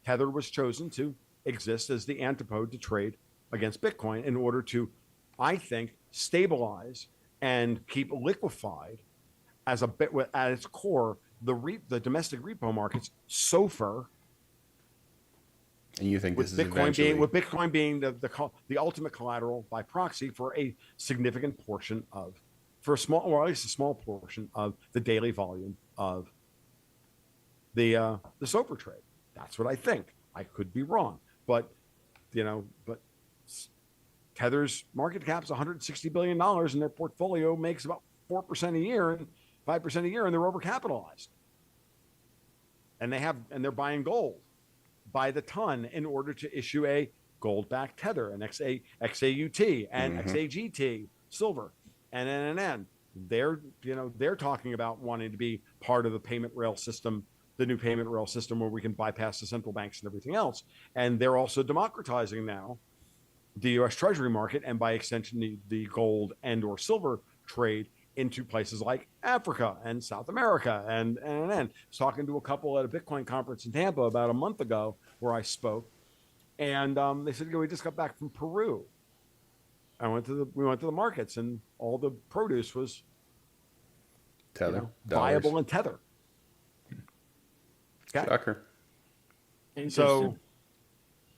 S2: Tether was chosen to exist as the antipode to trade against Bitcoin in order to, I think, stabilize and keep liquefied at its core the domestic repo markets, SOFR.
S3: And you think
S2: with
S3: this is
S2: Bitcoin being the ultimate collateral by proxy for a significant portion at least a small portion of the daily volume of the SOFR trade. That's what I think. I could be wrong, but Tether's market cap's $160 billion, and their portfolio makes about 4% a year and 5% a year, and they're overcapitalized. And they're buying gold by the ton in order to issue a gold-backed Tether, an XAUT and XAGT silver, and NNN. They're talking about wanting to be part of the payment rail system, the new payment rail system where we can bypass the central banks and everything else. And they're also democratizing now the US Treasury market, and by extension, the gold and or silver trade into places like Africa and South America. And I was talking to a couple at a Bitcoin conference in Tampa about a month ago where I spoke, and they said, we just got back from Peru. We went to the markets, and all the produce was
S3: Tether,
S2: viable in Tether. Okay.
S3: Shocker.
S2: So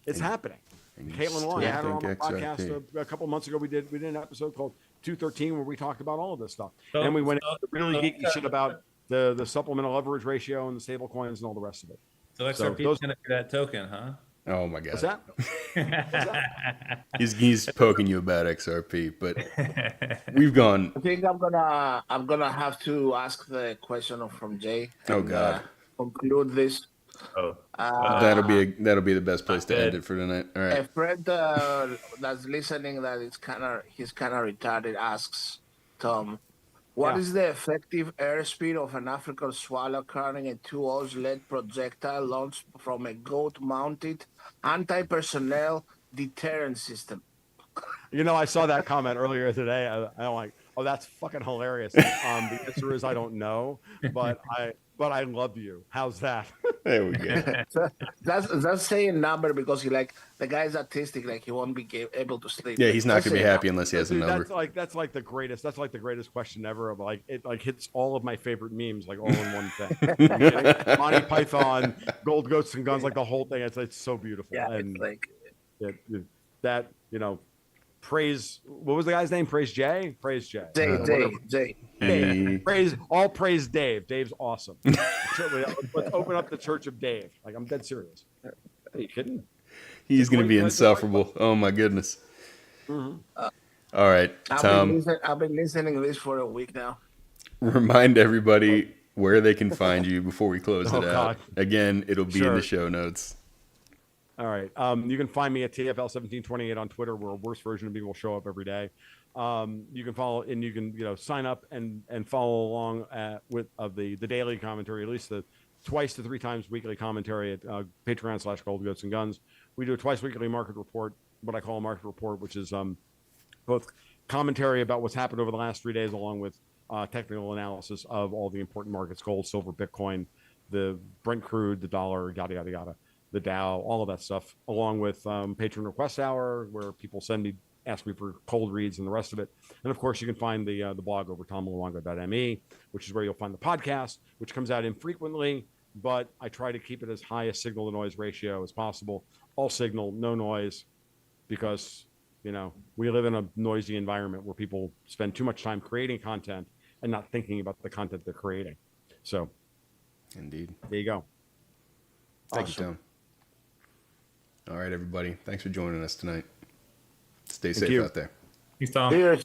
S2: it's happening. Caitlin Long, I had her on my podcast a couple months ago. We did an episode called 213 where we talked about all of this stuff. And we went into really geeky shit about the supplemental leverage ratio and the stable coins and all the rest of it.
S4: So XRP is going to be that token, huh?
S3: Oh my God.
S2: What's that?
S3: He's poking you about XRP, but we've gone.
S5: I think I'm gonna have to ask the question from Jay.
S3: Oh God.
S5: Conclude this.
S3: That'll be the best place to end it for tonight. All right.
S5: A friend that's listening he's kind of retarded asks Tom, what is the effective airspeed of an African swallow carrying a 2 Oz lead projectile launched from a goat-mounted anti-personnel deterrent system?
S2: I saw that comment earlier today. I'm like, oh, that's fucking hilarious. The answer is I don't know, but I love you. How's that?
S3: There we go.
S5: That's saying number because the guy's autistic, he won't be able to sleep.
S3: Yeah, he's not gonna be happy unless he has a number.
S2: That's like the greatest question ever. Of it hits all of my favorite memes all in one thing. Monty Python, Gold Goats and Guns, the whole thing. It's so beautiful.
S5: Yeah,
S2: and
S5: it's
S2: praise. What was the guy's name? Praise Jay. Praise Jay.
S5: Jay.
S2: Praise Dave. Dave's awesome. Let's open up the Church of Dave. I'm dead serious. Are you kidding?
S3: He's going to be insufferable. Oh my goodness. All right, Tom.
S5: I've been listening to this for a week now.
S3: Remind everybody where they can find you before we close it out.
S2: God.
S3: Again, it'll be in the show notes.
S2: All right. You can find me at TFL1728 on Twitter, where a worse version of me will show up every day. You can follow, and you can sign up and follow along with the daily commentary, at least the twice to three times weekly commentary at Patreon/Gold Goats and Guns. We do a twice weekly market report, what I call a market report, which is both commentary about what's happened over the last 3 days, along with technical analysis of all the important markets: gold, silver, Bitcoin, the Brent crude, the dollar, yada yada yada, the Dow, all of that stuff, along with Patreon Request Hour, where people ask me for cold reads and the rest of it. And of course, you can find the blog over tomluongo.me, which is where you'll find the podcast, which comes out infrequently, but I try to keep it as high a signal to noise ratio as possible. All signal, no noise, because we live in a noisy environment where people spend too much time creating content and not thinking about the content they're creating. So,
S3: indeed,
S2: there you go.
S3: Thank you, Tom. All right, everybody. Thanks for joining us tonight. Stay safe out there.
S4: Thanks, Tom.
S5: Cheers.